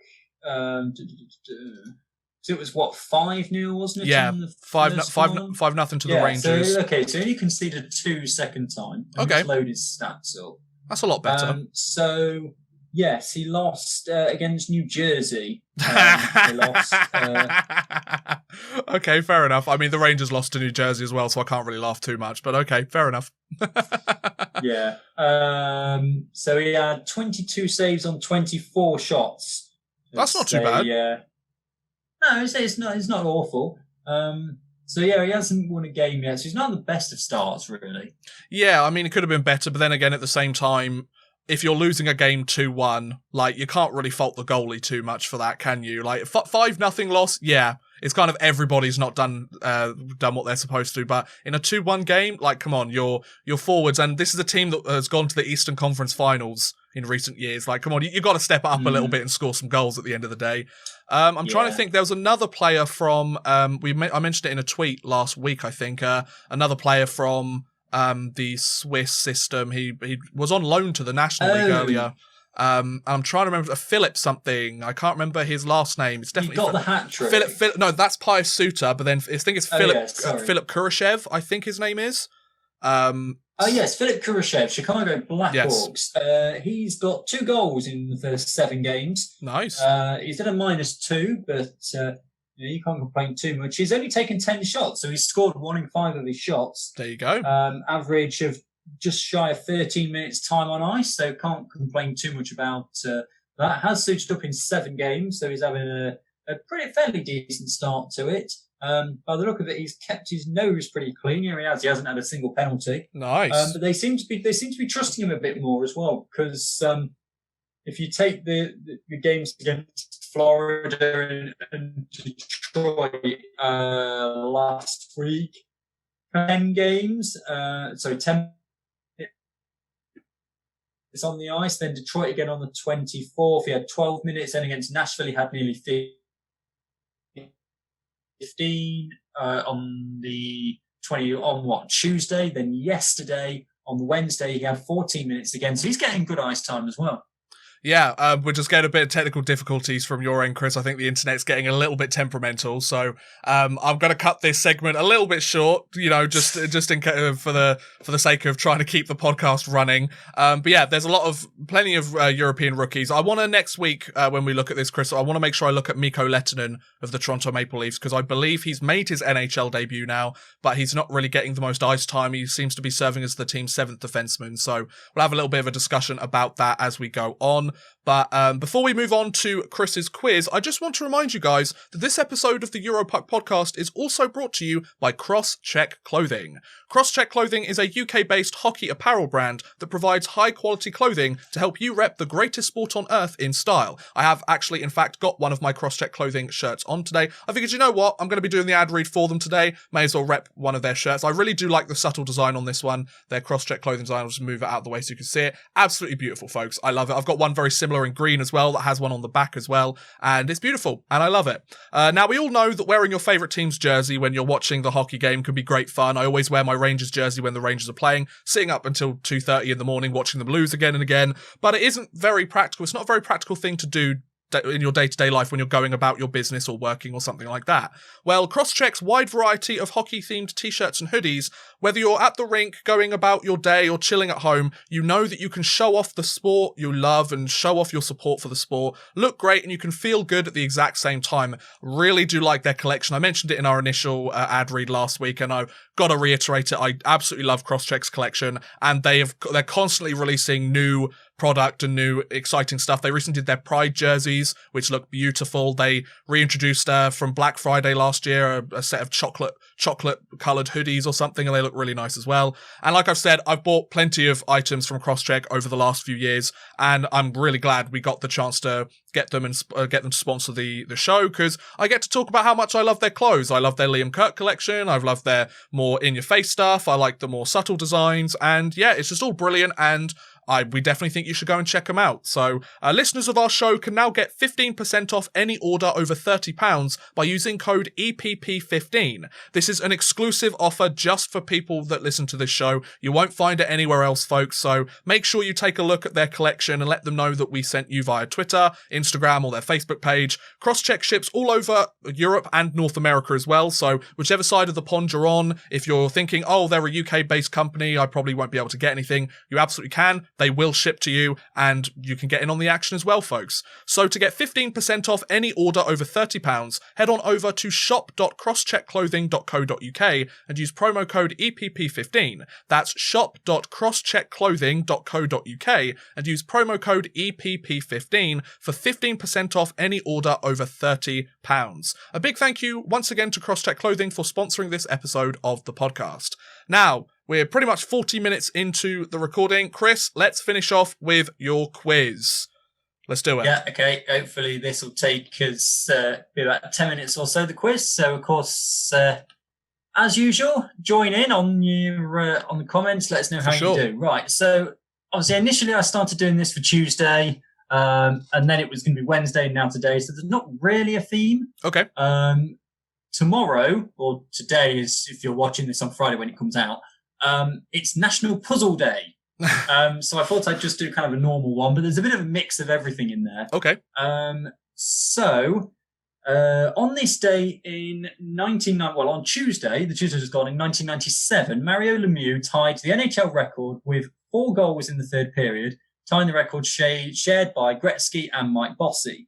So it was 5-0, wasn't it? Yeah, 5-0 to the Rangers. So he conceded 2 second time. Okay, load his stats up. That's a lot better. So yes, he lost against New Jersey. They lost. Okay, fair enough. I mean, the Rangers lost to New Jersey as well, so I can't really laugh too much. But okay, fair enough. Yeah. So he had 22 saves on 24 shots. That's not too bad. No, it's not awful. So yeah, he hasn't won a game yet, so he's not the best of starts, really. Yeah, I mean, it could have been better, but then again, at the same time, if you're losing a game 2-1, like, you can't really fault the goalie too much for that, can you? Like, 5-0 loss, yeah, it's kind of everybody's not done what they're supposed to, but in a 2-1 game, like, come on, you're forwards, and this is a team that has gone to the Eastern Conference Finals in recent years. Like, come on, you got to step it up a little bit and score some goals at the end of the day. I'm trying to think. There was another player from I mentioned it in a tweet last week, I think. Another player from the Swiss system. He was on loan to the National League earlier. I'm trying to remember Philip something. I can't rember his last name. It's definitely got the hat trick. Philip. No, that's Pius Suter. But then I think it's Philip Kurashev. I think his name is. Yes, Philip Kurashev, Chicago Blackhawks. Yes. He's got 2 goals in the first 7 games. Nice. He's at a -2, but you can't complain too much. He's only taken 10 shots, so he's scored 1 in 5 of his shots. There you go. Average of just shy of 13 minutes time on ice, so can't complain too much about that. Has suited up in 7 games, so he's having a fairly decent start to it. By the look of it, he's kept his nose pretty clean. Here he has. He hasn't had a single penalty. Nice. But they seem to be trusting him a bit more as well, because if you take the games against Florida and Detroit last week, 10 games. 10. It's on the ice. Then Detroit again on the 24th. He had 12 minutes. Then against Nashville, he had nearly 15 on the 20 on Tuesday. Then yesterday on the Wednesday, he had 14 minutes again. So he's getting good ice time as well. Yeah, we're just getting a bit of technical difficulties from your end, Chris. I think the internet's getting a little bit temperamental, so I'm going to cut this segment a little bit short. Just in for the sake of trying to keep the podcast running. But yeah, there's plenty of European rookies. I want to next week when we look at this, Chris. I want to make sure I look at Mikko Lehtinen of the Toronto Maple Leafs, because I believe he's made his NHL debut now, but he's not really getting the most ice time. He seems to be serving as the team's 7th defenseman. So we'll have a little bit of a discussion about that as we go on. But before we move on to Chris's quiz, I just want to remind you guys that this episode of the Europuck podcast is also brought to you by Crosscheck Clothing. Crosscheck Clothing is a UK-based hockey apparel brand that provides high-quality clothing to help you rep the greatest sport on earth in style. I have actually, in fact, got one of my Crosscheck Clothing shirts on today. I figured, you know what? I'm going to be doing the ad read for them today. May as well rep one of their shirts. I really do like the subtle design on this one. Their Crosscheck Clothing design. I'll just move it out of the way so you can see it. Absolutely beautiful, folks. I love it. I've got one very similar in green as well that has one on the back as well, and it's beautiful and I love it. Now, we all know that wearing your favourite team's jersey when you're watching the hockey game can be great fun. I always wear my Rangers jersey when the Rangers are playing, sitting up until 2:30 in the morning watching the Blues again and again, but it isn't very practical. It's not a very practical thing to do in your day-to-day life when you're going about your business or working or something like that. Well, Crosscheck's wide variety of hockey-themed t-shirts and hoodies, whether you're at the rink, going about your day or chilling at home, you know that you can show off the sport you love and show off your support for the sport, look great, and you can feel good at the exact same time. Really do like their collection. I mentioned it in our initial ad read last week, and I've got to reiterate it. I absolutely love Crosscheck's collection, and they're constantly releasing new product and new exciting stuff. They recently did their Pride jerseys, which look beautiful. They reintroduced from Black Friday last year a set of chocolate coloured hoodies or something, and they look really nice as well. And like I've said, I've bought plenty of items from Crosscheck over the last few years, and I'm really glad we got the chance to get them and get them to sponsor the show, because I get to talk about how much I love their clothes. I love their Liam Kirk collection. I've loved their more in-your-face stuff. I like the more subtle designs, and yeah, it's just all brilliant, and we definitely think you should go and check them out. So, listeners of our show can now get 15% off any order over £30 by using code EPP15. This is an exclusive offer just for people that listen to this show. You won't find it anywhere else, folks, so make sure you take a look at their collection and let them know that we sent you via Twitter, Instagram, or their Facebook page. Crosscheck ships all over Europe and North America as well, so whichever side of the pond you're on, if you're thinking, oh, they're a UK-based company, I probably won't be able to get anything, you absolutely can. They will ship to you, and you can get in on the action as well, folks. So to get 15% off any order over £30, head on over to shop.crosscheckclothing.co.uk and use promo code EPP15. That's shop.crosscheckclothing.co.uk and use promo code EPP15 for 15% off any order over £30. A big thank you once again to Crosscheck Clothing for sponsoring this episode of the podcast. Now, we're pretty much 40 minutes into the recording. Chris, let's finish off with your quiz. Let's do it. Yeah, okay. Hopefully this will take us be about 10 minutes or so, the quiz. So, of course, as usual, join in on the comments. Let us know how you do. Right, so obviously initially I started doing this for Tuesday, and then it was going to be Wednesday and now today. So there's not really a theme. Okay. Tomorrow, or today is if you're watching this on Friday when it comes out, it's National Puzzle Day. So I thought I'd just do kind of a normal one, but there's a bit of a mix of everything in there. Okay. So on this day on Tuesday, the Tuesday just gone, in 1997, Mario Lemieux tied the NHL record with 4 goals in the third period, tying the record shared by Gretzky and Mike Bossy.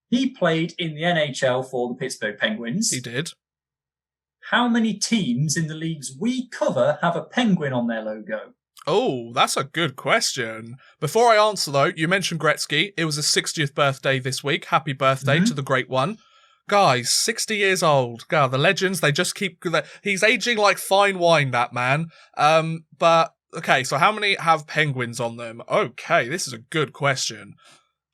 He played in the NHL for the Pittsburgh Penguins. He did. How many teams in the leagues we cover have a penguin on their logo? Oh, that's a good question. Before I answer, though, you mentioned Gretzky. It was his 60th birthday this week. Happy birthday to the great one. Guys, 60 years old. God, the legends, they just keep... He's aging like fine wine, that man. But, okay, so how many have penguins on them? Okay, this is a good question.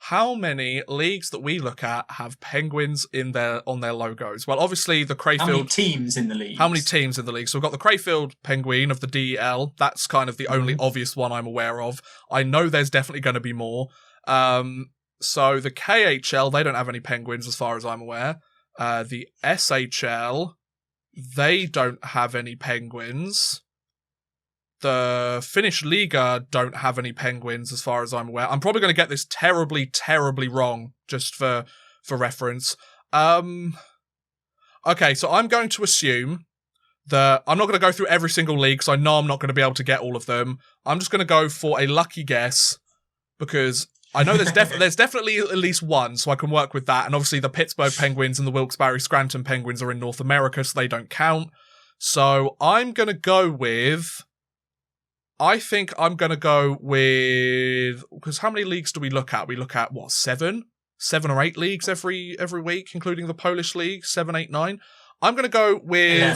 How many leagues that we look at have penguins on their logos? Well, obviously the Crayfield... How many teams in the league? How many teams in the league? So we've got the Crayfield Penguin of the DEL. That's kind of the only obvious one I'm aware of. I know there's definitely going to be more. So the KHL, they don't have any penguins as far as I'm aware. The SHL, they don't have any penguins. The Finnish Liga don't have any penguins as far as I'm aware. I'm probably going to get this terribly, terribly wrong, just for reference. Okay, so I'm going to assume that I'm not going to go through every single league, because I know I'm not going to be able to get all of them. I'm just going to go for a lucky guess, because I know there's definitely at least one, so I can work with that. And obviously the Pittsburgh Penguins and the Wilkes-Barre Scranton Penguins are in North America, so they don't count. So I'm going to go with... I think I'm going to go with... Because how many leagues do we look at? We look at, what, 7? 7 or 8 leagues every week, including the Polish league, 7, 8, 9. I'm going to go with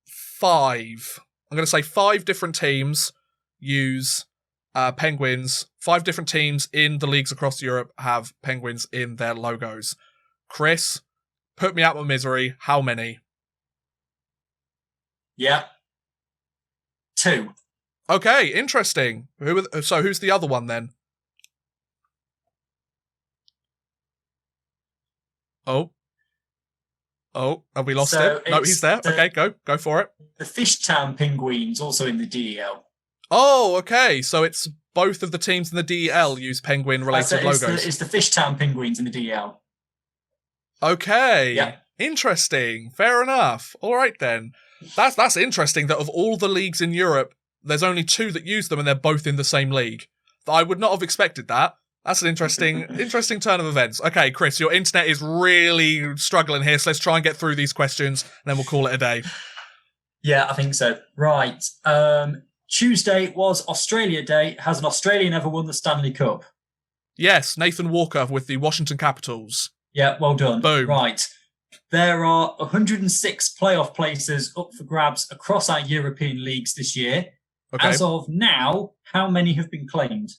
5. I'm going to say 5 different teams use penguins. 5 different teams in the leagues across Europe have penguins in their logos. Chris, put me out of misery. How many? Yeah. 2. Okay, interesting. So who's the other one then? Oh, have we lost him? No, he's there. Okay, go for it. The Fishtown Penguins, also in the DEL. Oh, okay. So it's both of the teams in the DEL use penguin-related logos? It's the Fishtown Penguins in the DEL. Okay. Yeah. Interesting. Fair enough. All right, then. That's interesting that of all the leagues in Europe, there's only 2 that use them and they're both in the same league. I would not have expected that. That's an interesting turn of events. Okay, Chris, your internet is really struggling here, so let's try and get through these questions, and then we'll call it a day. Yeah, I think so. Right. Tuesday was Australia Day. Has an Australian ever won the Stanley Cup? Yes, Nathan Walker with the Washington Capitals. Yeah, well done. Boom. Right. There are 106 playoff places up for grabs across our European leagues this year. Okay. As of now, how many have been claimed?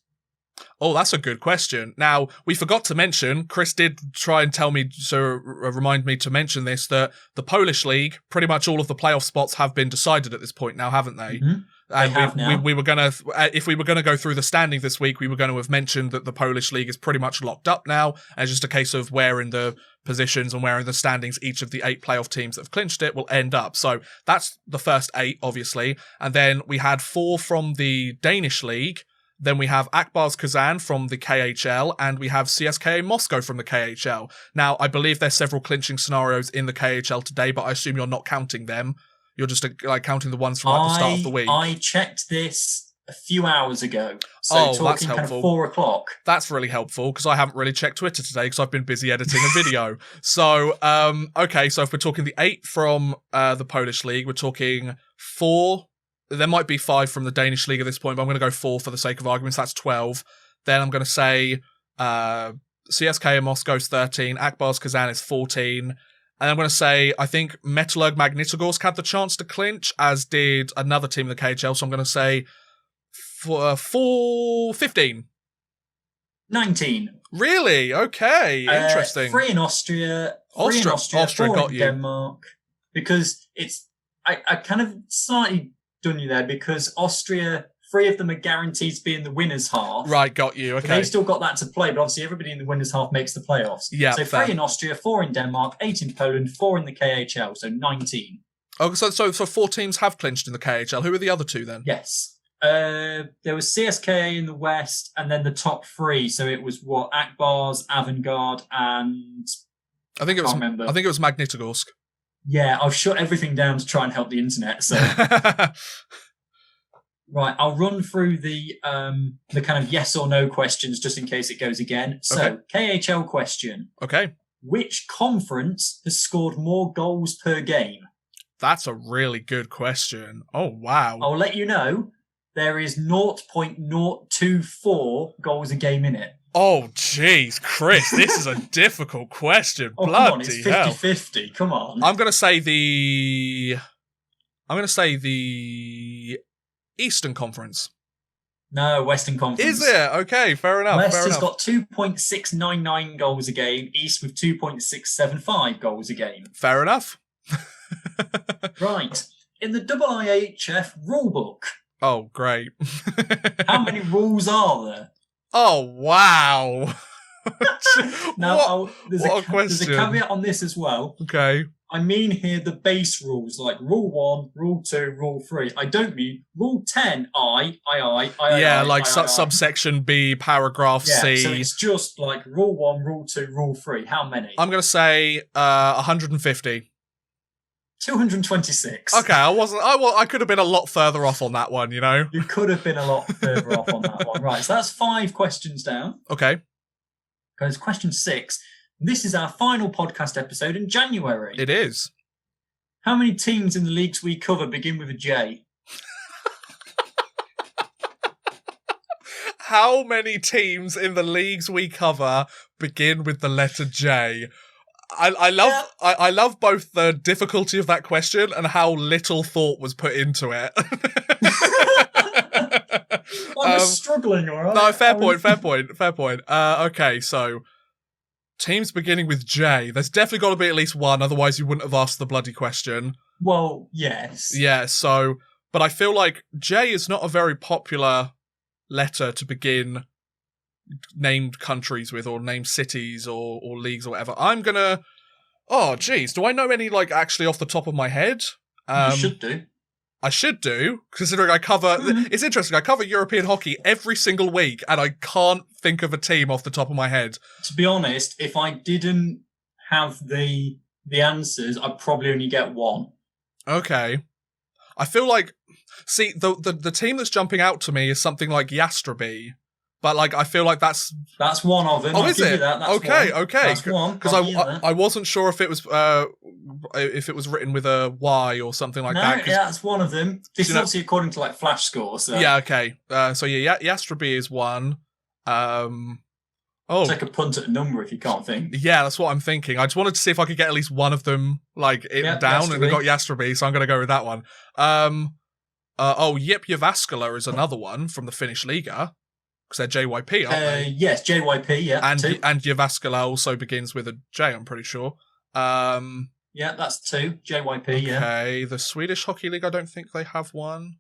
Oh, that's a good question. Now, we forgot to mention, Chris did try and remind me to mention this, that the Polish League, pretty much all of the playoff spots have been decided at this point now, haven't they? Mm-hmm. And we were gonna, if we were gonna go through the standing this week, we were going to have mentioned that the Polish League is pretty much locked up now, and it's just a case of where in the positions and where in the standings each of the 8 playoff teams that have clinched it will end up. So that's the first 8, obviously, and then we had 4 from the Danish League. Then we have Akbars Kazan from the KHL, and we have CSKA Moscow from the KHL. Now, I believe there's several clinching scenarios in the KHL today, but I assume you're not counting them. You're just counting the ones from the start of the week. I checked this a few hours ago. So that's talking helpful. Kind of 4 o'clock. That's really helpful, because I haven't really checked Twitter today because I've been busy editing a video. So, okay, so if we're talking the 8 from the Polish League, we're talking 4. There might be 5 from the Danish League at this point, but I'm going to go 4 for the sake of arguments. That's 12. Then I'm going to say CSKA Moscow's 13, Akbars Kazan is 14. And I'm going to say, I think Metalurg Magnitogorsk had the chance to clinch, as did another team in the KHL. So I'm going to say 15. 19. Really? Okay. Interesting. 3 in Austria. 4 in Denmark. Because I kind of slightly done you there, because Austria, 3 of them are guaranteed to be in the winner's half. Right, got you. Okay. So they've still got that to play, but obviously everybody in the winner's half makes the playoffs. Yeah. So fair. 3 in Austria, 4 in Denmark, 8 in Poland, 4 in the KHL, so 19. Oh, so 4 teams have clinched in the KHL. Who are the other 2 then? Yes. There was CSKA in the West, and then the top 3. So it was Akbars, Avangard, and I think it was Magnitogorsk. Yeah, I've shut everything down to try and help the internet. So, right, I'll run through the kind of yes or no questions just in case it goes again. So, okay. KHL question. Okay. Which conference has scored more goals per game? That's a really good question. Oh, wow. I'll let you know. There is 0.024 goals a game in it. Oh, jeez, Chris, this is a difficult question. Oh, Bloody come on, it's 50-50. Come on. I'm going to say the Eastern Conference. No, Western Conference. Is it? Okay, fair enough. West has got 2.699 goals a game. East with 2.675 goals a game. Fair enough. Right. In the IIHF rulebook. Oh, great. How many rules are there? Oh, wow. Now, there's a caveat on this as well. Okay. I mean here the base rules, like Rule 1, Rule 2, Rule 3. I don't mean Rule 10, subsection B, paragraph C. So it's just like Rule 1, Rule 2, Rule 3. How many? I'm going to say 150. 226. Okay, I could have been a lot further off on that one, you know? You could have been a lot further off on that one. Right, so that's 5 questions down. Okay. Goes question 6. This is our final podcast episode in January. It is. How many teams in the leagues we cover begin with a J? How many teams in the leagues we cover begin with the letter J? I love both the difficulty of that question and how little thought was put into it. I was struggling, all right? No, fair point. Okay, so teams beginning with J. There's definitely got to be at least one, otherwise you wouldn't have asked the bloody question. Well, yes. Yeah, but I feel like J is not a very popular letter to begin named countries with, or named cities or leagues or whatever. I'm gonna... Oh, geez. Do I know any, actually off the top of my head? You should do. I should do, considering I cover... It's interesting, I cover European hockey every single week, and I can't think of a team off the top of my head. To be honest, if I didn't have the answers, I'd probably only get one. Okay. I feel like... See, the team that's jumping out to me is something like Yastreby. But, like, I feel like that's one of them. Oh, I'll is give it? you that. That's okay, one. okay. That's one. Because I wasn't sure if it was written with a Y or something like that. Yeah, that's one of them. This is obviously according to like Flash Score. So. Yeah, okay. So yeah, Yastreby is one. Take a punt at a number if you can't think. Yeah, that's what I'm thinking. I just wanted to see if I could get at least one of them down, Yastreby. And I got Yastreby, so I'm going to go with that one. Yip Jyväskylä is another one from the Finnish Liga. Because they're JYP, aren't they? Yes, JYP, yeah. And Jyväskylä also begins with a J, I'm pretty sure. Yeah, that's two. JYP, yeah. Okay, the Swedish Hockey League, I don't think they have one.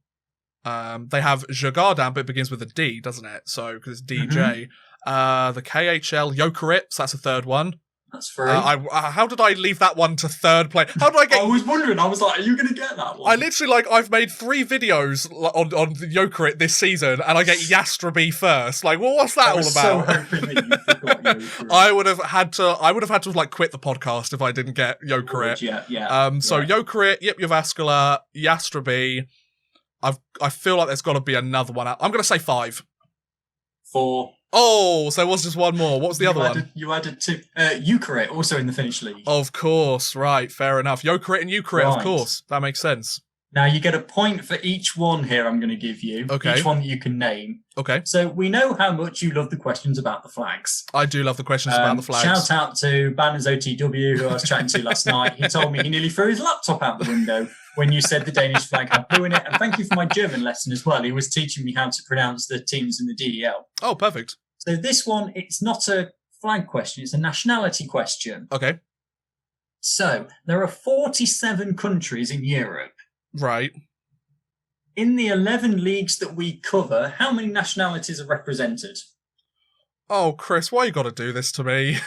They have Djurgården, but it begins with a D, doesn't it? So, because it's DJ. The KHL, Jokerit, so that's a third one. That's free. How did I leave that one to third place? How did I get... I was wondering, I was like, are you going to get that one? I literally, I've made 3 videos on the Jokerit this season, and I get Yastreby first. Like, well, what's that all about? I was so hoping that you forgot Jokerit. I would have had to like quit the podcast if I didn't get Jokerit. Yeah. So Jokerit, Yip Jyväskylä, Yastreby. I feel like there's got to be another one out. I'm going to say 5. 4. Oh, so there was just one more. What was the other one? You added 2. Jokerit, also in the Finnish League. Of course, right. Fair enough. Jokerit and Jokerit, of course. That makes sense. Now, you get a point for each one here I'm going to give you. Okay. Each one that you can name. Okay. So we know how much you love the questions about the flags. I do love the questions about the flags. Shout out to Banners OTW, who I was chatting to last night. He told me he nearly threw his laptop out the window when you said the Danish flag had blue in it. And thank you for my German lesson as well. He was teaching me how to pronounce the teams in the DEL. Oh, perfect. So this one, it's not a flag question, it's a nationality question. Okay. So there are 47 countries in Europe. Right. In the 11 leagues that we cover, how many nationalities are represented? Oh, Chris, why you got to do this to me?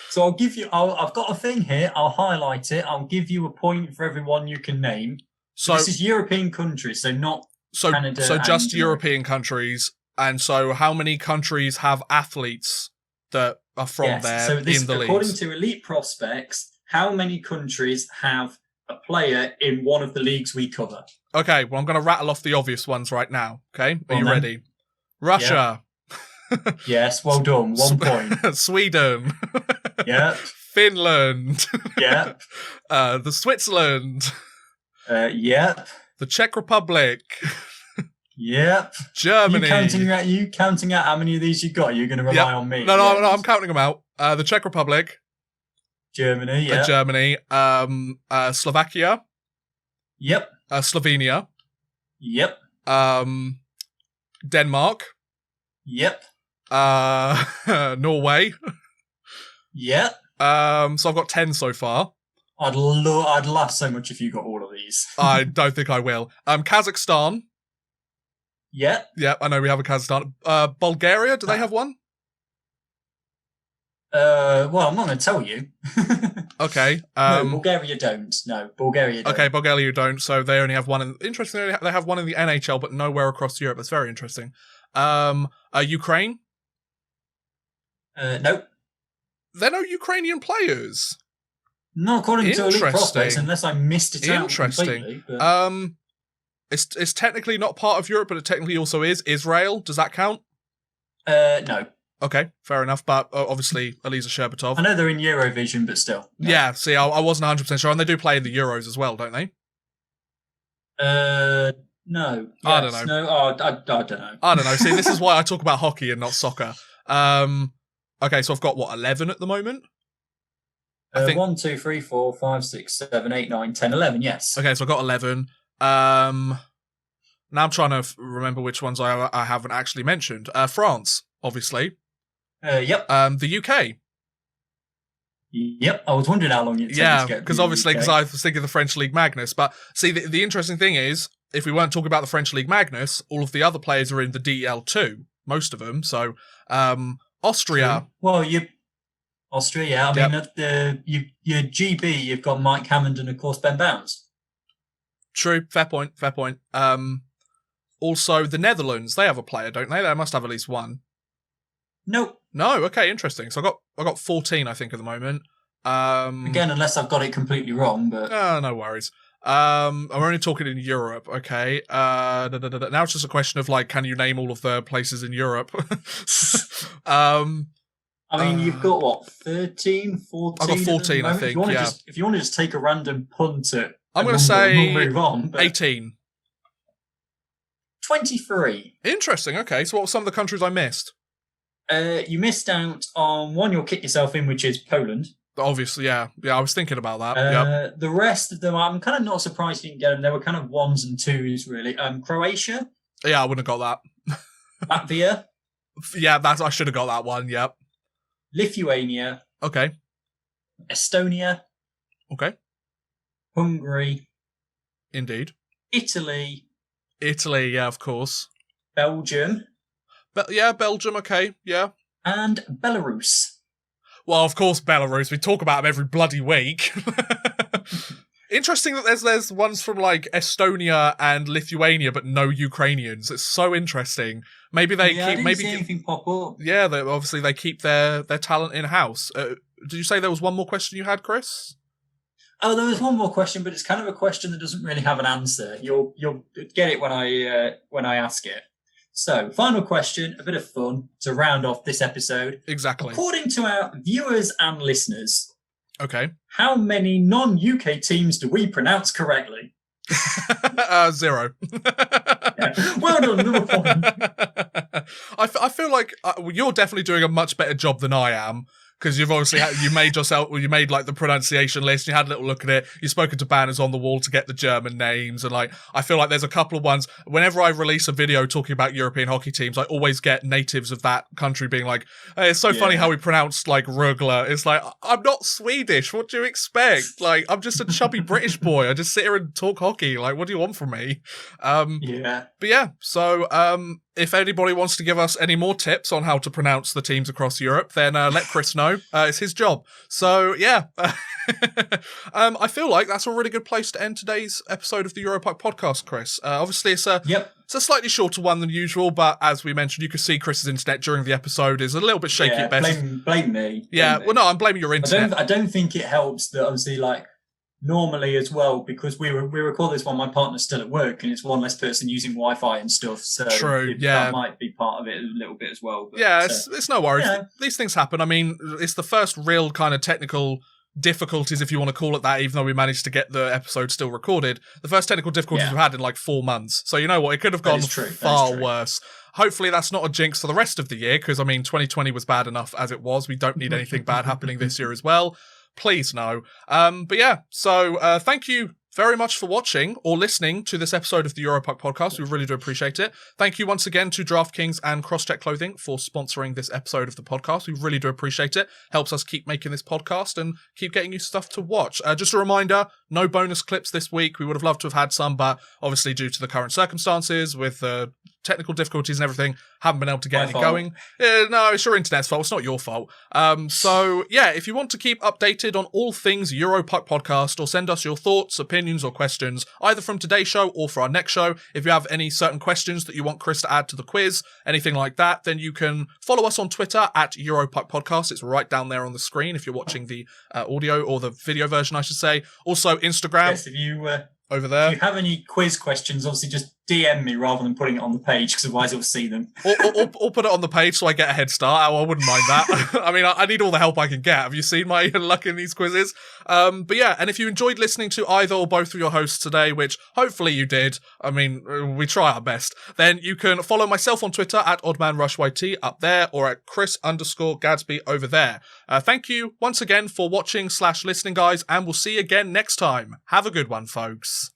So I'll give you... I've got a thing here. I'll highlight it. I'll give you a point for everyone you can name. So this is European countries, so not Canada. So just European countries. And so how many countries have athletes that are from there so this, in the leagues? According to Elite Prospects, how many countries have a player in one of the leagues we cover? Okay, well, I'm going to rattle off the obvious ones right now. Okay, are you ready? Russia. Yeah. Yes, well done. 1 point. Sweden. Yeah. Finland. Yeah. The Switzerland. Yep. The Czech Republic. Yep. Germany. You counting out how many of these you got? You're going to rely on me. No, I'm counting them out. The Czech Republic. Germany, yeah. Germany. Slovakia. Yep. Slovenia. Yep. Denmark. Yep. Norway. Yep. So I've got 10 so far. I'd laugh so much if you got all of these. I don't think I will. Kazakhstan. Yeah. Yeah, I know we have a Kazakhstan. Bulgaria, do they have one? Well, I'm not going to tell you. Okay. No, Bulgaria don't. No, Bulgaria don't. Okay, Bulgaria don't. So they only have one. Interestingly, they have one in the NHL, but nowhere across Europe. That's very interesting. Ukraine? Nope. There are no Ukrainian players. Not according to Elite Prospects, unless I missed it out completely. But... It's technically not part of Europe, but it technically also is. Israel, does that count? No. Okay, fair enough. But obviously, Eliza Sherbatov. I know they're in Eurovision, but still. No. Yeah, see, I wasn't 100% sure. And they do play in the Euros as well, don't they? No. Yes, I don't know. No, I don't know. I don't know. See, this is why I talk about hockey and not soccer. Okay, so I've got, 11 at the moment? I think 1, 2, 3, 4, 5, 6, 7, 8, 9, 10, 11, yes. Okay, so I've got 11. Now I'm trying to remember which ones I haven't actually mentioned. France, obviously. Yep. The UK. Yep. I was wondering how long it took to get because obviously, because I was thinking of the French League Magnus. But see, the interesting thing is, if we weren't talking about the French League Magnus, all of the other players are in the DL2, most of them. So, Austria. Well, Austria, yeah. I mean, your GB, you've got Mike Hammond and, of course, Ben Bounds. True. Fair point. Also, the Netherlands, they have a player, don't they? They must have at least one. Nope. No, okay, interesting. So I got 14, I think, at the moment. Again, unless I've got it completely wrong, but no worries. I'm only talking in Europe, okay? Now it's just a question of, like, can you name all of the places in Europe? I mean, you've got, what, 13, 14? I've got 14, I think, if you want to just take a random punt at I'm going to say we'll move on, 18. 23. Interesting, okay. So what were some of the countries I missed? You missed out on one you'll kick yourself in, which is Poland. Obviously, yeah. Yeah, I was thinking about that. Yep. The rest of them, I'm kind of not surprised you didn't get them. They were kind of ones and twos, really. Croatia. Yeah, I wouldn't have got that. Latvia. Yeah, I should have got that one, yep. Lithuania. Okay. Estonia. Okay. Hungary. Indeed. Italy, yeah, of course. Belgium. Belgium, okay, yeah. And Belarus. Well, of course, Belarus. We talk about them every bloody week. Interesting that there's ones from, like, Estonia and Lithuania, but no Ukrainians. It's so interesting. Maybe they keep... I didn't see anything pop up. Yeah, obviously they keep their talent in-house. Did you say there was one more question you had, Chris? Oh, there was one more question, but it's kind of a question that doesn't really have an answer. You'll get it when I ask it. So, final question, a bit of fun to round off this episode. Exactly. According to our viewers and listeners, okay, how many non-UK teams do we pronounce correctly? 0. Yeah. Well done, another point. I feel like you're definitely doing a much better job than I am. Because you've obviously you made like the pronunciation list, you had a little look at it, you've spoken to banners on the wall to get the German names, and like, I feel like there's a couple of ones, whenever I release a video talking about European hockey teams, I always get natives of that country being like, hey, it's so funny how we pronounce like Rögle. It's like, I'm not Swedish, what do you expect? Like, I'm just a chubby British boy, I just sit here and talk hockey, like, what do you want from me? But yeah, so, if anybody wants to give us any more tips on how to pronounce the teams across Europe, then let Chris know. It's his job. So, yeah. I feel like that's a really good place to end today's episode of the Europuck podcast, Chris. Obviously, it's a slightly shorter one than usual, but as we mentioned, you could see Chris's internet during the episode is a little bit shaky at best. Blame me. Well, no, I'm blaming your internet. I don't think it helps that obviously, like, normally as well, because we record this while my partner's still at work and it's one less person using Wi-Fi and stuff, so true, that might be part of it a little bit as well. But, it's no worries. Yeah. These things happen. I mean, it's the first real kind of technical difficulties, if you want to call it that, even though we managed to get the episode still recorded. The first technical difficulties we've had in like 4 months. So you know what? It could have gone far worse. Hopefully that's not a jinx for the rest of the year, because I mean, 2020 was bad enough as it was. We don't need anything bad happening this year as well. Please no. But yeah, so thank you very much for watching or listening to this episode of the Europuck podcast. We really do appreciate it. Thank you once again to DraftKings and Crosscheck Clothing for sponsoring this episode of the podcast. We really do appreciate it. Helps us keep making this podcast and keep getting you stuff to watch. Just a reminder, no bonus clips this week. We would have loved to have had some, but obviously due to the current circumstances with technical difficulties and everything, haven't been able to get any going. No, it's your internet's fault. It's not your fault. So yeah, if you want to keep updated on all things Europuck podcast, or send us your thoughts, opinions, or questions, either from today's show or for our next show, if you have any certain questions that you want Chris to add to the quiz, anything like that, then you can follow us on Twitter at Europuck Podcast. It's right down there on the screen if you're watching the audio or the video version, I should say. Also, Instagram. Yes, if you over there. If you have any quiz questions, obviously just DM me rather than putting it on the page, because otherwise you'll see them. or put it on the page so I get a head start. I wouldn't mind that. I mean, I need all the help I can get. Have you seen my luck in these quizzes? But yeah, and if you enjoyed listening to either or both of your hosts today, which hopefully you did, I mean, we try our best, then you can follow myself on Twitter at OddmanRushYT up there, or at Chris_Gadsby over there. Thank you once again for watching / listening, guys, and we'll see you again next time. Have a good one, folks.